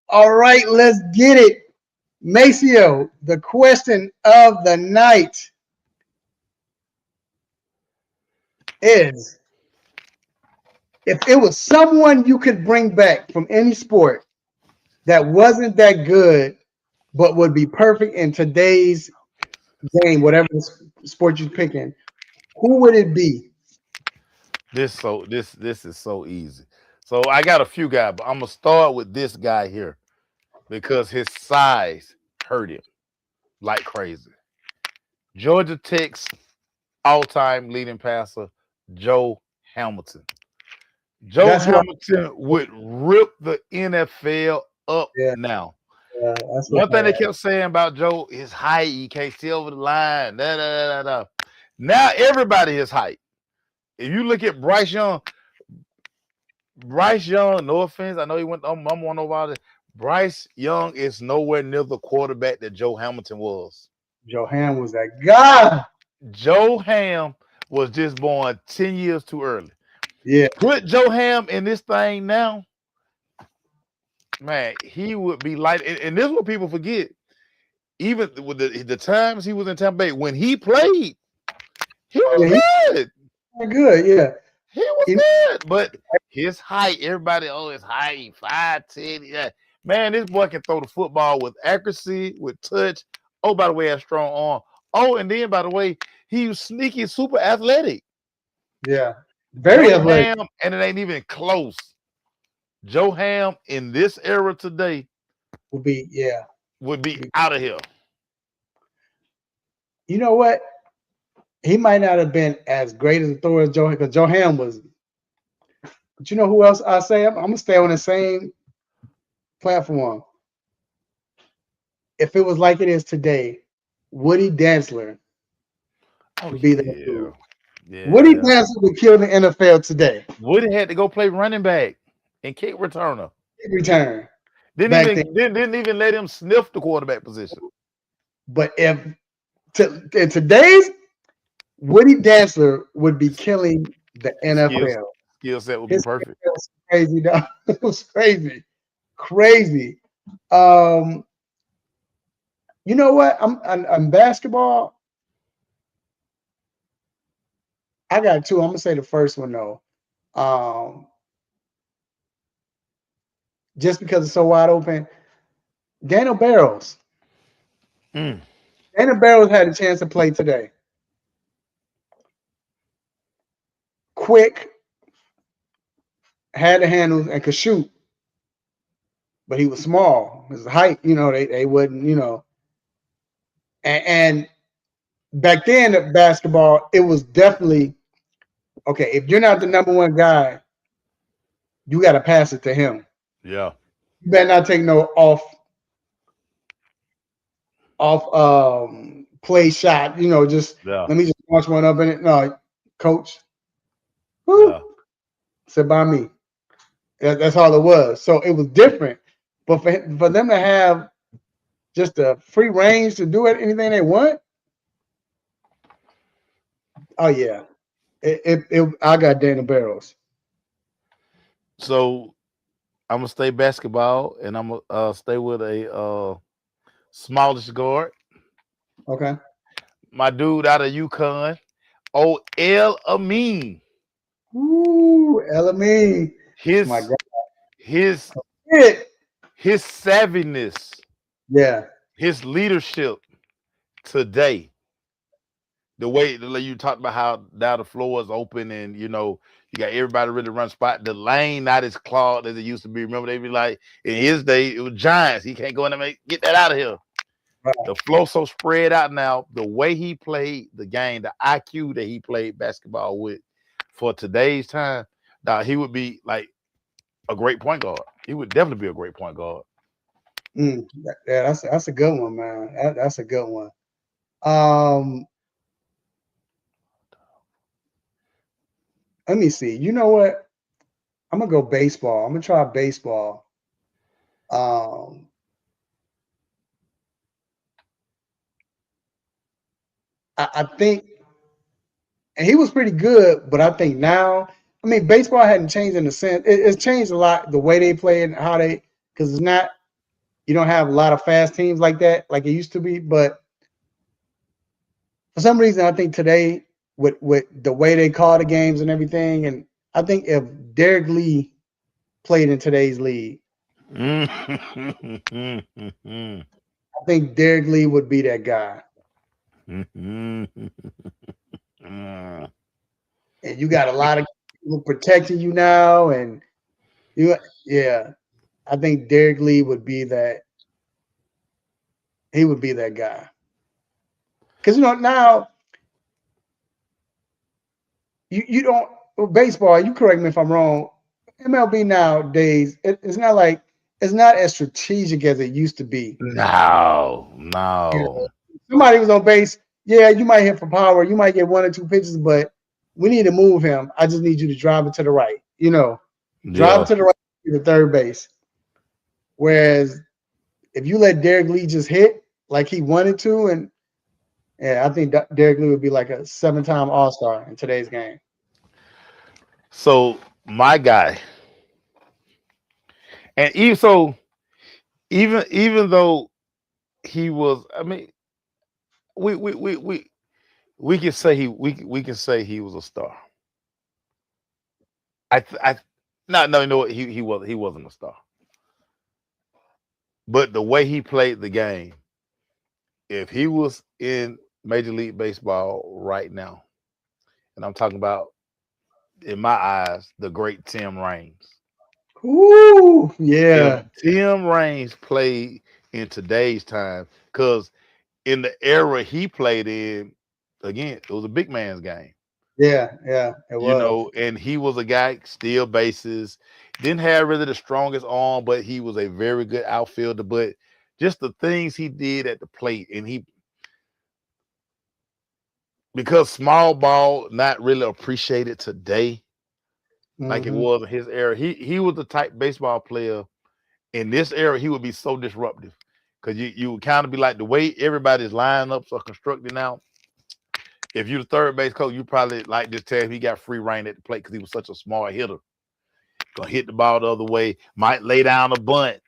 All right, let's get it. Maceo, the question of the night is, if it was someone you could bring back from any sport that wasn't that good, but would be perfect in today's game, whatever sport you're picking, who would it be? This is so easy. So I got a few guys, but I'm gonna start with this guy here because his size hurt him. like crazy. Georgia Tech's all-time leading passer, Joe Hamilton. Joe That's what. Hamilton would rip the NFL up Yeah, now. that's One what. thing they kept saying about Joe is height. He can't see over the line. Now everybody is height. If you look at Bryce Young, no offense, I know he went I'm one over it. Bryce Young is nowhere near the quarterback that Joe Hamilton was. Joe Ham was that guy. Joe Ham was just born 10 years too early. Yeah. Put Joe Ham in this thing now, man, he would be light. And this is what people forget. Even with the times he was in Tampa Bay, when he played, he was good. Good, yeah. He was good. But his height, everybody, his height, 5'10". Yeah. Man, this boy can throw the football with accuracy, with touch. Oh, by the way, a strong arm. Oh, and then, by the way, he was sneaky, super athletic. Yeah. Very Joe athletic. Ham, and it ain't even close. Joe Ham in this era today would be out of here. You know what? He might not have been as great as a thrower as Joe, because Joe Ham was. But you know who else I say? I'm gonna stay on the same platform. If it was like it is today, Woody Dansler would be that dude. Yeah. Woody Dansler would kill the NFL today. Woody had to go play running back and kick returner. Return. Didn't even let him sniff the quarterback position. But if in today's, Woody Dansler would be killing the NFL. Skill set would be perfect. It was crazy, dog. It was crazy. You know what? I'm basketball. I got two. I'm gonna say the first one though. Just because it's so wide open. Daniel Barrows. Daniel Barrows had a chance to play today. Quick, had the handles and could shoot. But he was small. His height, they wouldn't, And back then at basketball, it was definitely okay. If you're not the number one guy, you got to pass it to him. Yeah. You better not take no off play shot. Let me just launch one up in it. No, coach. Woo. Yeah. Said by me. That's all it was. So it was different. But for them to have just a free range to do anything they want. Oh yeah. I got Daniel Barrows. So I'm gonna stay basketball, and I'm gonna stay with a smallish guard. Okay. My dude out of UConn, El Amin. Ooh, El Amin. His savviness. Yeah. His leadership today. The way you talked about how now the floor is open and you got everybody really run spot. The lane not as clogged as it used to be. Remember, they be like in his day it was giants. He can't go in and get that out of here. Right. The flow so spread out now. The way he played the game, the IQ that he played basketball with for today's time, he would be like a great point guard. He would definitely be a great point guard. Yeah, that's a good one, man. That's a good one. Let me see. You know what? I'm gonna go baseball. I'm gonna try baseball. I think, and he was pretty good, but I think now, baseball hadn't changed in the sense. It's changed a lot the way they play and how they, because it's not, you don't have a lot of fast teams like that, like it used to be. But for some reason, I think today, with the way they call the games and everything, and I think if Derek Lee played in today's league, I think Derek Lee would be that guy. And you got a lot of people protecting you now, and I think Derek Lee would be that. He would be that guy. Because now you don't baseball. You correct me if I'm wrong. MLB nowadays, it's not like it's not as strategic as it used to be. No. Somebody was on base. Yeah, you might hit for power. You might get 1 or 2 pitches, but we need to move him. I just need you to drive it to the right. Drive it to the right to the third base. Whereas if you let Derek Lee just hit like he wanted to, and I think Derek Lee would be like a 7-time All-Star in today's game. So my guy, and even though he was, I mean, we can say we can say he was a star. No, you know what, he wasn't a star. But the way he played the game, if he was in Major League Baseball right now, and I'm talking about, in my eyes, the great Tim Raines. Ooh, yeah. If Tim Raines played in today's time, because in the era he played in, again, it was a big man's game. Yeah, it was. And he was a guy, steal bases, didn't have really the strongest arm, but he was a very good outfielder. But just the things he did at the plate, and because small ball not really appreciated today like it was in his era. He was the type baseball player in this era, he would be so disruptive. Because you would kind of be like, the way everybody's lineups are constructed now, if you're the third base coach, you probably like just tell him he got free reign at the plate because he was such a smart hitter. Gonna hit the ball the other way, might lay down a bunt.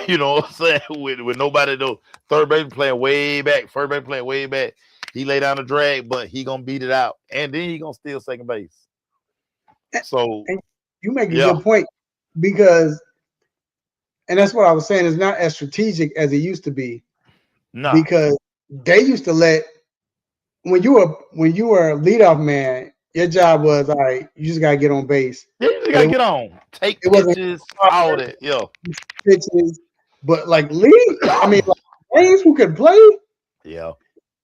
You know what I'm saying? With nobody though. Third base playing way back, first base playing way back. He lay down a drag, but he gonna beat it out. And then he gonna steal second base. So and you make a good point, because and that's what I was saying, it's not as strategic as it used to be. No. Because they used to let, when you were a leadoff man, your job was, all right, you just gotta get on base. Yeah, you gotta get on. Take pitches, all that. Yeah. Pitches. But like Lee, I mean, like James, who could play. Yeah.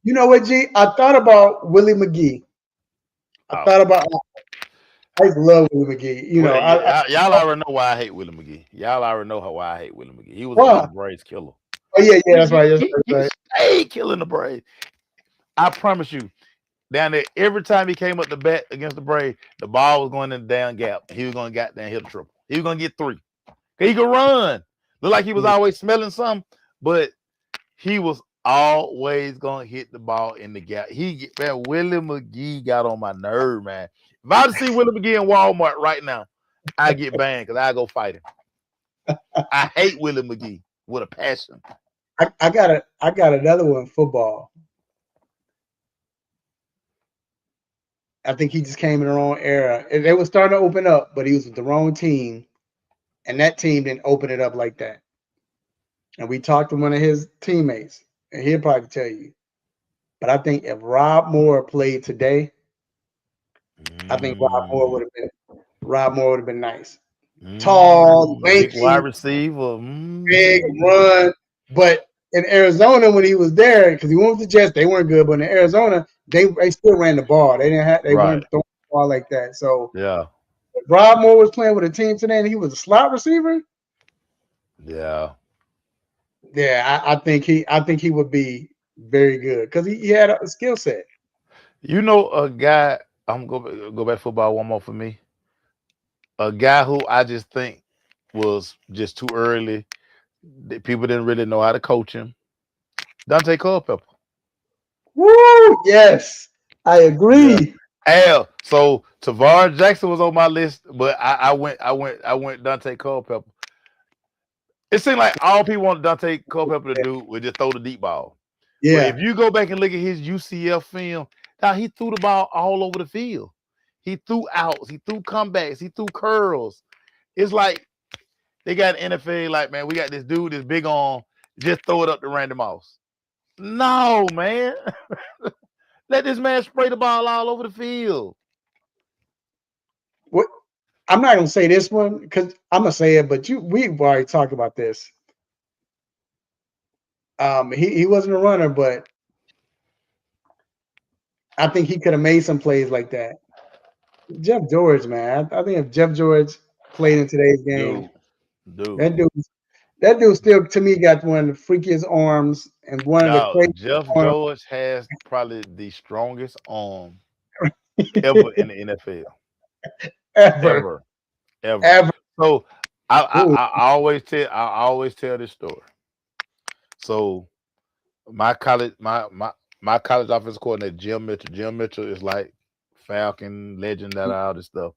You know what, G? I thought about Willie McGee. I love Willie McGee. Y'all already know why I hate Willie McGee. Y'all already know why I hate Willie McGee. He was a Braves killer. Oh yeah, that's right. He stayed killing the Braves. I promise you, down there, every time he came up to bat against the Braves, the ball was going in the down gap. He was going to goddamn hit a triple. He was going to get 3. He could run. Looked like he was always smelling something, but he was always going to hit the ball in the gap. Willie McGee got on my nerve, man. If I see Willie McGee in Walmart right now, I get banned because I go fight him. I hate Willie McGee with a passion. I got another one, football. I think he just came in the wrong era. They were starting to open up, but he was with the wrong team, and that team didn't open it up like that. And we talked to one of his teammates, and he'll probably tell you. But I think if Rob Moore played today, I think Rob Moore would have been nice. Tall, lanky, big wide receiver, big run. But in Arizona, when he was there, because he went with the Jets, they weren't good. But in Arizona, they still ran the ball. They weren't throwing the ball like that. So yeah, if Rob Moore was playing with a team today, and he was a slot receiver. Yeah, I think he would be very good because he had a skill set. You know, a guy. I'm gonna go back to football one more for me. A guy who I just think was just too early. People didn't really know how to coach him. Dante Culpepper. Woo! Yes, I agree. Yeah. So Tavar Jackson was on my list, but I went Dante Culpepper. It seemed like all people wanted Dante Culpepper to do was just throw the deep ball. Yeah. But if you go back and look at his UCF film, now he threw the ball all over the field. He threw outs, he threw comebacks, he threw curls. It's like they got NFL like, man, we got this dude, this big arm, just throw it up to Randy Moss. No, man. Let this man spray the ball all over the field. What? I'm not gonna say this one because I'm gonna say it, but we've already talked about this. He wasn't a runner, but I think he could have made some plays like that. Jeff George, man. I think if Jeff George played in today's game, Dude. that dude still to me got one of the freakiest arms and one of the Now, craziest Jeff arms George has probably the strongest arm ever in the NFL. ever. Ever. Ever. Ever. So Ooh, I always tell this story. So my college offensive coordinator, Jim Mitchell. Jim Mitchell is like Falcon legend, all this stuff.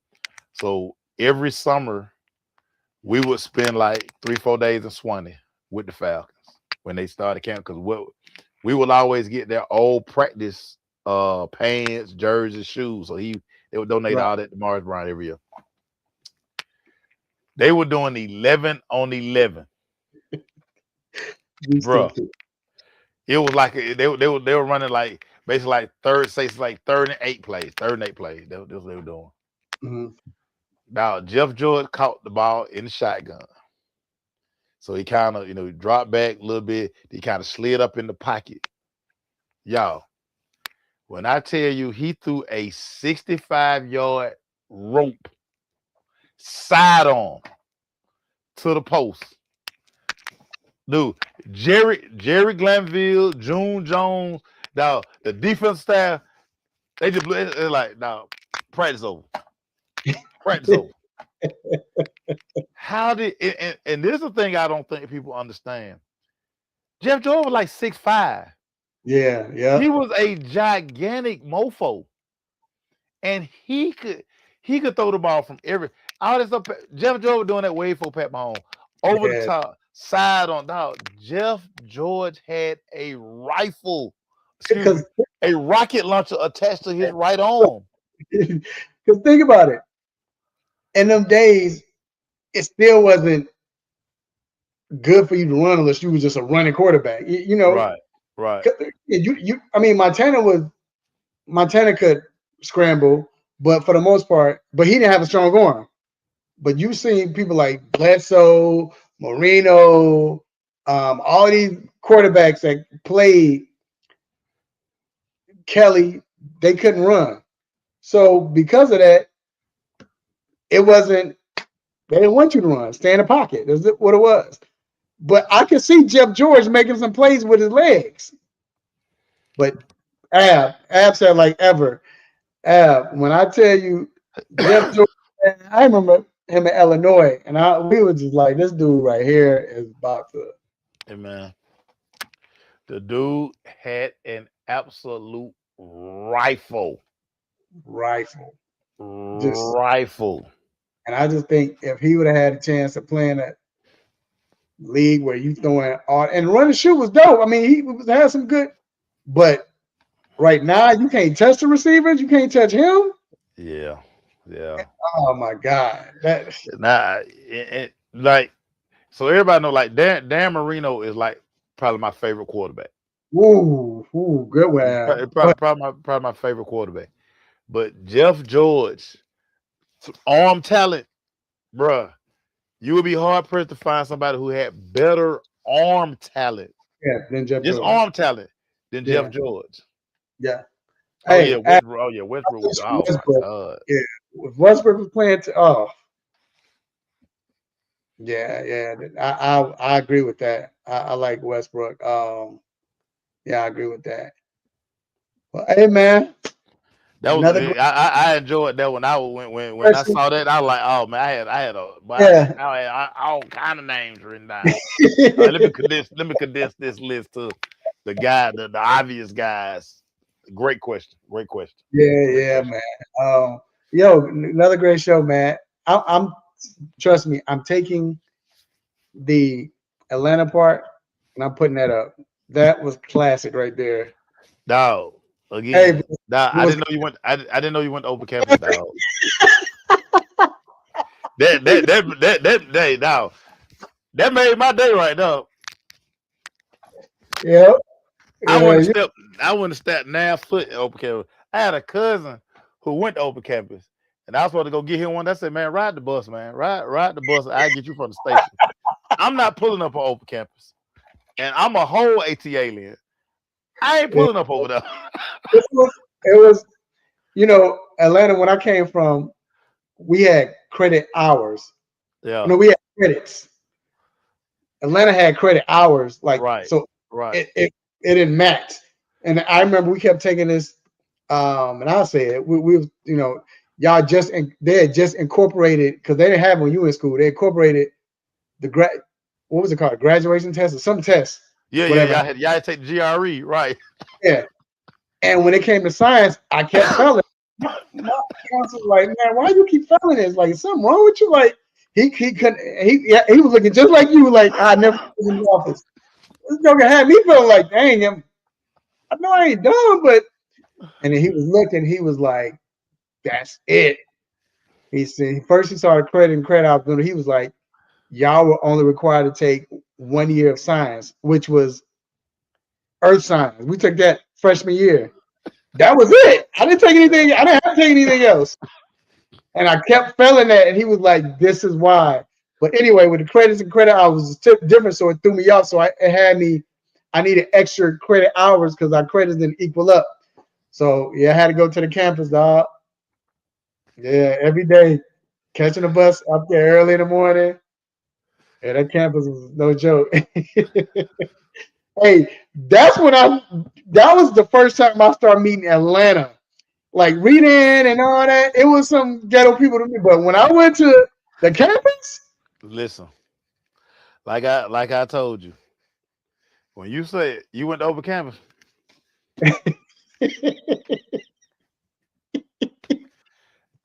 So every summer we would spend like 3-4 days in Swanee with the Falcons when they started camp, because we will always get their old practice pants, jerseys, shoes. So they would donate right. all that to Morris Brown every year. They were doing 11 on 11, You bro. stupid. It was like they were running like basically like third and 8 plays. Third and 8 plays. That's what they were doing. Mhm. Now Jeff George caught the ball in the shotgun. So he kind of, dropped back a little bit. He kind of slid up in the pocket. Y'all, when I tell you he threw a 65-yard rope sidearm to the post. Dude, Jerry Glanville, June Jones, now the defense staff, they just they're like, now practice over. Practice over. How did and this is the thing I don't think people understand. Jeff George was like 6'5". Yeah. He was a gigantic mofo. And he could throw the ball from all this stuff. Jeff George was doing that wave for Pat Mahomes. Over the top, side on dog. Jeff George had a rifle, a rocket launcher attached to his right arm. Because think about it. In them days, it still wasn't good for you to run unless you was just a running quarterback. Right. I mean, Montana could scramble, but for the most part, but he didn't have a strong arm. But you seen people like Bledsoe, Marino, all these quarterbacks that played Kelly, they couldn't run. So because of that, it wasn't. They didn't want you to run. Stay in the pocket. That's what it was. But I could see Jeff George making some plays with his legs. But Ab said like ever. When I tell you Jeff George, I remember him in Illinois, and we were just like, this dude right here is about to. Hey man, the dude had an absolute rifle. And I just think if he would have had a chance to play in that league where you throwing all and running shoot was dope. I mean, he had some good, but right now you can't touch the receivers. You can't touch him. Yeah. Oh my God. So everybody know like Dan Marino is like probably my favorite quarterback. Ooh, good one. Probably my favorite quarterback. But Jeff George, arm talent, bruh, you would be hard pressed to find somebody who had better arm talent. Yeah, than Jeff George. Arm talent than Jeff George. Yeah. Westbrook was my God. Yeah, if Westbrook was playing, yeah. I agree with that. I like Westbrook. Yeah, I agree with that. Well, hey man, that was I enjoyed that when I saw that. I was like, oh man, I had all kind of names written down. Let me condense this list to the obvious guys. Great question. Yeah, man. Another great show, man. I'm trust me, I'm taking the Atlanta part and I'm putting that up. That was classic right there. Dog. Again, I didn't know you went. I didn't know you went to open campus, dog. that day, dog. That made my day right now. Yeah. I wouldn't have stepped 9 foot in open campus. I had a cousin who went to open campus, and I was supposed to go get him one. I said, "Man, ride the bus, man. Ride the bus. I'll get you from the station." I'm not pulling up on open campus, and I'm a whole AT alien. I ain't pulling up over there. It was, Atlanta. When I came from, we had credit hours. Yeah. We had credits. Atlanta had credit hours, Right. so Right. it didn't match. And I remember we kept taking this, and I'll say it. We y'all they had just incorporated because they didn't have when you were in school. They incorporated the what was it called? A graduation test or some test? Yeah. Whatever. Y'all had to take the GRE. Right. Yeah. And when it came to science, I kept failing. My counselor was like, man, why you keep failing this? Like, is something wrong with you? Like, he couldn't. He was looking just like you. Like, I never was in the office. This joker had me feeling like, dang, I know I ain't dumb, but. And then he was looking. He was like, that's it. He said first he saw the credit opportunity. He was like, y'all were only required to take 1 year of science, which was earth science. We took that freshman year. That was it. I didn't take anything. I didn't have to take anything else. And I kept failing that. And he was like, this is why. But anyway, with the credits and credit hours was different. So it threw me off. So it had me, I needed extra credit hours because our credits didn't equal up. So yeah, I had to go to the campus, dog. Yeah, every day, catching a bus up there early in the morning. Yeah, that campus was no joke. Hey, that was the first time I started meeting Atlanta. Like reading and all that, it was some ghetto people to me. But when I went to the campus, Listen, like I told you, when you say you went to open campus,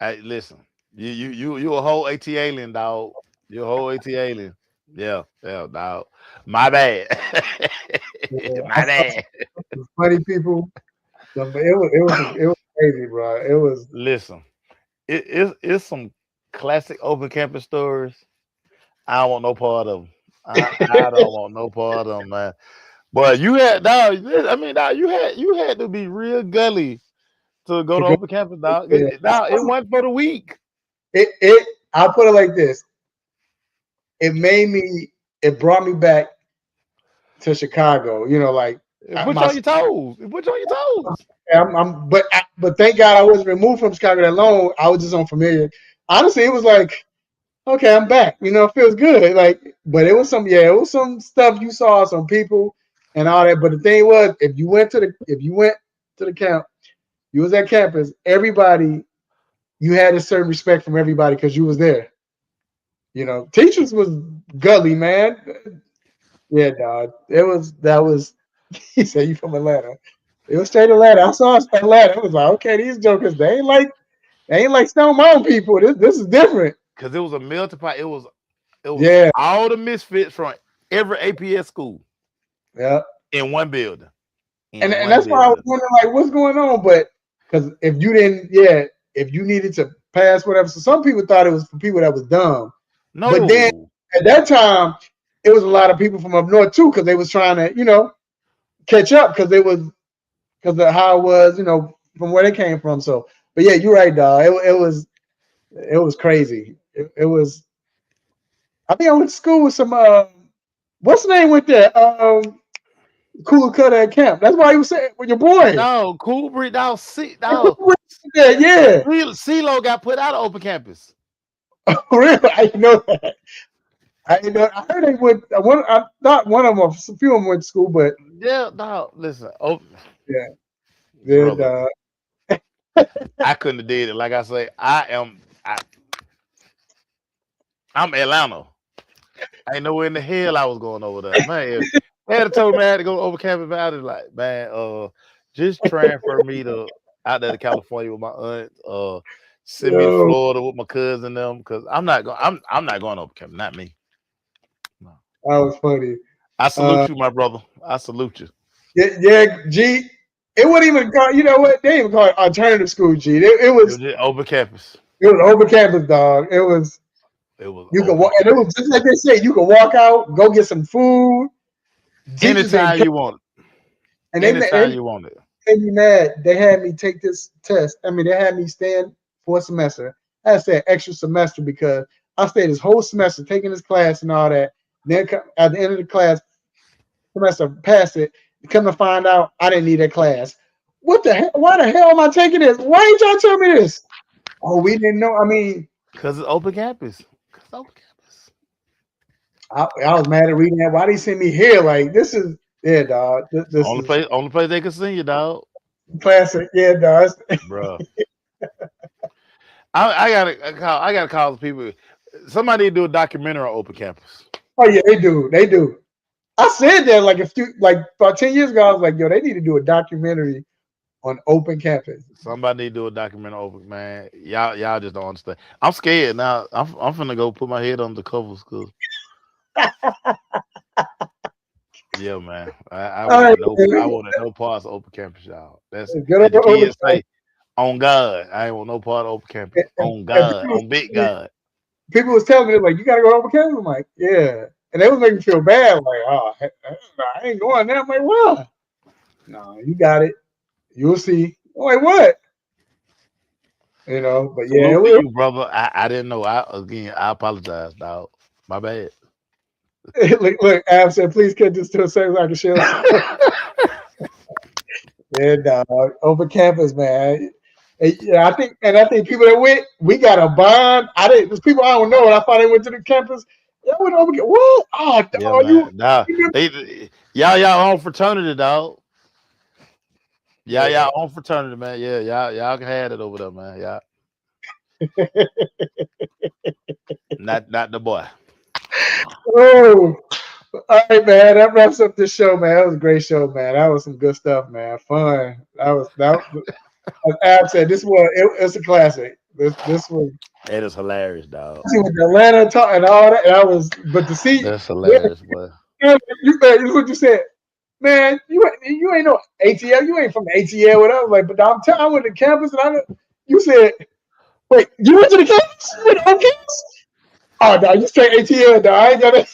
hey, listen, you a whole AT alien, dog. You a whole AT alien. Yeah, dog. My bad. I My saw bad. some funny people. It was crazy, bro. It was Listen, it's some classic open campus stories. I don't want no part of them. I don't want no part of them, man. But you had dog. I mean, dog, you had to be real gully to go to to go. open campus, dog. Yeah. It went for the week. I'll put it like this. It brought me back to Chicago. Like It put you on your toes. It put you on your toes. but thank God I wasn't removed from Chicago that long. I was just unfamiliar. Honestly, it was like, okay, I'm back. It feels good. Like, but it was some stuff you saw, some people and all that. But the thing was, if you went to the camp, you was at campus, everybody, you had a certain respect from everybody because you was there. Teachers was gully, man. Yeah, dog. That was he said you from Atlanta. It was straight Atlanta. I saw us in Atlanta. It was like, okay, these jokers, they ain't like Stone Mountain people. This is different. Because it was a melting pot. It was Yeah, all the misfits from every APS school yeah. in one building. And In and one that's why I was building. wondering like what's going on. But because if you needed to pass whatever, so some people thought it was for people that was dumb. But then No. at that time, it was a lot of people from up north too, because they was trying to, catch up because because of how it was, from where they came from. So, but yeah, you're right, dog. It was crazy. It was. I think I went to school with some. What's the name went there? Cooler Cutter at camp. That's why you was saying with your boy. No, Cool Breed. Now, see, now, Yeah. CeeLo got put out of open campus. Really? I didn't know that. I didn't know. I heard they went. I thought one of them, a few of them went to school, but Yeah, no, listen. Oh, yeah, yeah, brother, dog. I couldn't have did it. Like I say, I'm Atlanta. I ain't know where in the hell I was going over there. Man, they had told me I had to go over campus. Man, I was like, man, just transfer me out there to California with my aunt. Send me to Yo, Florida with my cousin and them because I'm not going. I'm not going over campus. Not me. No. that was funny. I salute you, my brother. I salute you. Yeah, G. It wasn't even called. You know what? They didn't even call it alternative school. G. It It was was just over campus. it was open campus, dog. It was It was you can open walk, and it campus. was just like they say. You can walk out, go get some food. Teachers didn't Anytime care, you want it. and they Anytime you want it. made me mad. They had me take this test. I mean, they had me stand for a semester. I said extra semester because I stayed this whole semester taking this class and all that. Then at the end of the class semester, pass it. Come to find out, I didn't need that class. what the hell? Why the hell am I taking this? Why ain't y'all tell me this? Oh, we didn't know. I mean, Because it's open campus. I was mad at reading that. Why they send me here? Like this is dog. This Only is place they can send you, dog. classic. Yeah, dog. Bro. I gotta call the people. Somebody do a documentary on open campus. Oh yeah, they do. They do. I said that like about 10 years ago. I was like, yo, they need to do a documentary on open campus. Somebody need to do a documentary on open, man. Y'all just don't understand. I'm scared now. I'm finna go put my head on the covers because yeah, man. I wanted no parts of open campus, y'all. That's Good the over kids say. On God, I ain't want no part of open campus. On God, on big God. People was telling me like, you gotta go to open campus. I'm like, yeah, and they was making me feel bad. Like, oh, I ain't going there. I'm like, why? No, you got it. You'll see. I'm like, what? You know, but yeah, you, brother. I didn't know. I apologize, dog. My bad. look, Ab said, please cut this to a second so I can share. Yeah, dog. Open campus, man. Yeah, I think people that went, we got a bond. There's people I don't know, and I thought they went to the campus. Y'all went over. What? Oh, yeah, you. Y'all on fraternity, dog. Y'all on fraternity, man. Yeah, y'all can have it over there, man. Yeah. not the boy. Oh, all right, man. That wraps up this show, man. That was a great show, man. That was some good stuff, man. Fun. As Ab said, it's a classic. This was. It is hilarious, dog. See with Atlanta talk and all that, but to see that's hilarious, boy. You what you said, man. You ain't no ATL. You ain't from the ATL. Whatever. Like, but I went to campus and you said, wait, you went to the campus? You went to campus? Oh, no, you straight ATL, dog. I ain't got it.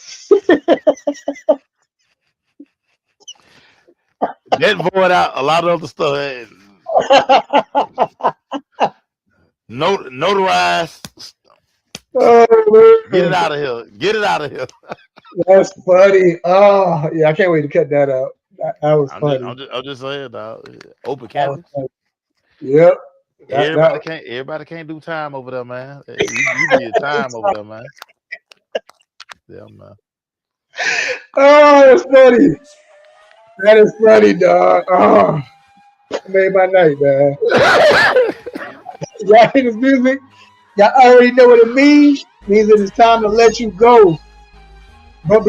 That void out a lot of other stuff. Notarized. Oh, get it out of here. Get it out of here. That's funny. Oh, yeah, I can't wait to cut that out. That was funny. I'm just saying, dog. Open campus. Yep. Everybody can't do time over there, man. You need time over there, man. Yeah, man. Oh, that's funny. That is funny, dog. Oh, it made my night, man. Y'all hear this music? Y'all already know what it means. It means that it's time to let you go. But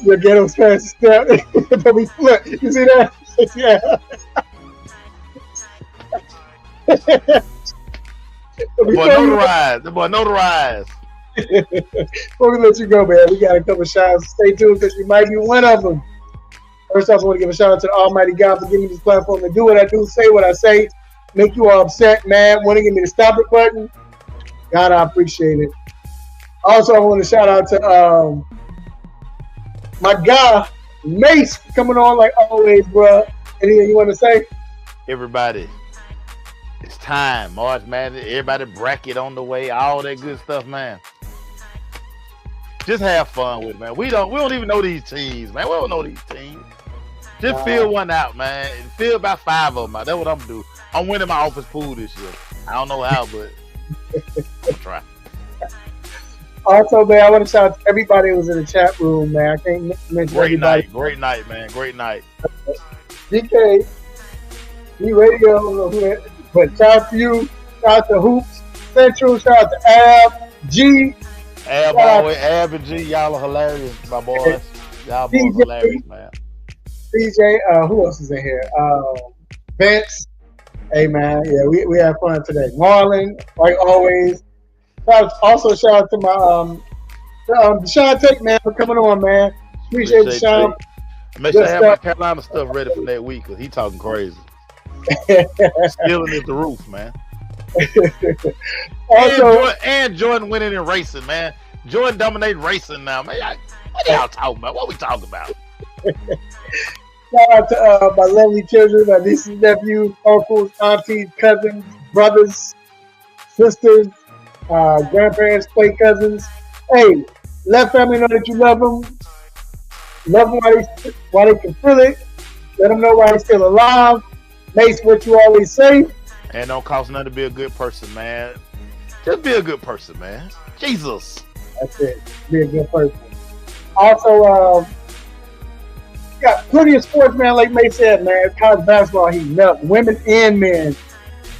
your ghetto's fast step. But we flip. You see that? Yeah. The boy notarized. Before we let you go, man, we got a couple shots. Stay tuned because you might be one of them. First off, I want to give a shout out to the Almighty God for giving me this platform to do what I do, say what I say, make you all upset, mad, want to give me the stop it button. God, I appreciate it. Also, I want to shout out to my guy, Mace, coming on like always, bro. Anything you want to say? Everybody, it's time. March Madness, everybody bracket on the way, all that good stuff, man. Just have fun with it, man. We don't even know these teams, man. We don't know these teams. Just fill one out, man. And fill about 5 of them out. That's what I'm gonna do. I'm winning my office pool this year. I don't know how, but I'm trying. Also, man, I want to shout out to everybody who was in the chat room, man. I can't mention everybody. Great night, man. Great night. DK, D-Radio, but shout out to you. Shout out to Hoops Central. Shout out to Ab, G. Ab and G, y'all are hilarious, my boys. Y'all boys DJ, hilarious, man. DJ, who else is in here? Vince. Hey, man. Yeah, we had fun today. Marlon, like always. Also, shout out to my Deshaun Tate, man, for coming on, man. Appreciate Deshaun. Make sure I have my Carolina stuff ready for that week because he talking crazy. Skilling at the roof, man. Also, and Jordan winning in racing, man. Jordan dominating racing now, man. What y'all talking about? What we talking about? Shout out to my lovely children, my nieces, nephews, uncles, aunties, cousins, brothers, sisters, grandparents, play cousins. Hey, let family know that you love them. Love them while they can feel it. Let them know why they're still alive. Mace, what you always say? And don't cost nothing to be a good person, man. Just be a good person, man. Jesus. That's it. Be a good person. Also, got plenty of sports, man. Like Mace said, man. College basketball heating up. Women and men.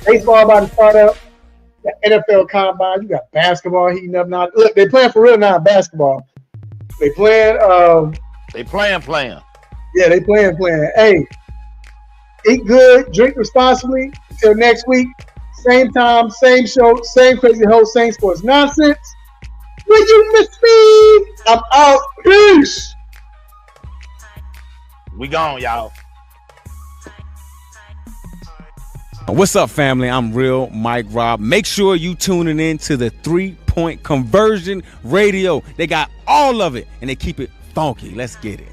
Baseball about to start up. The NFL combine. You got basketball heating up now. Look, they playing for real now in basketball. They playing. They playing. Yeah, they playing. Hey, eat good, drink responsibly. Until next week, same time, same show, same crazy host, same sports nonsense. Will you miss me? I'm out. Peace. We gone, y'all. What's up, family? I'm Real Mike Rob. Make sure you tuning in to the 3-Point Conversion Radio. They got all of it, and they keep it funky. Let's get it.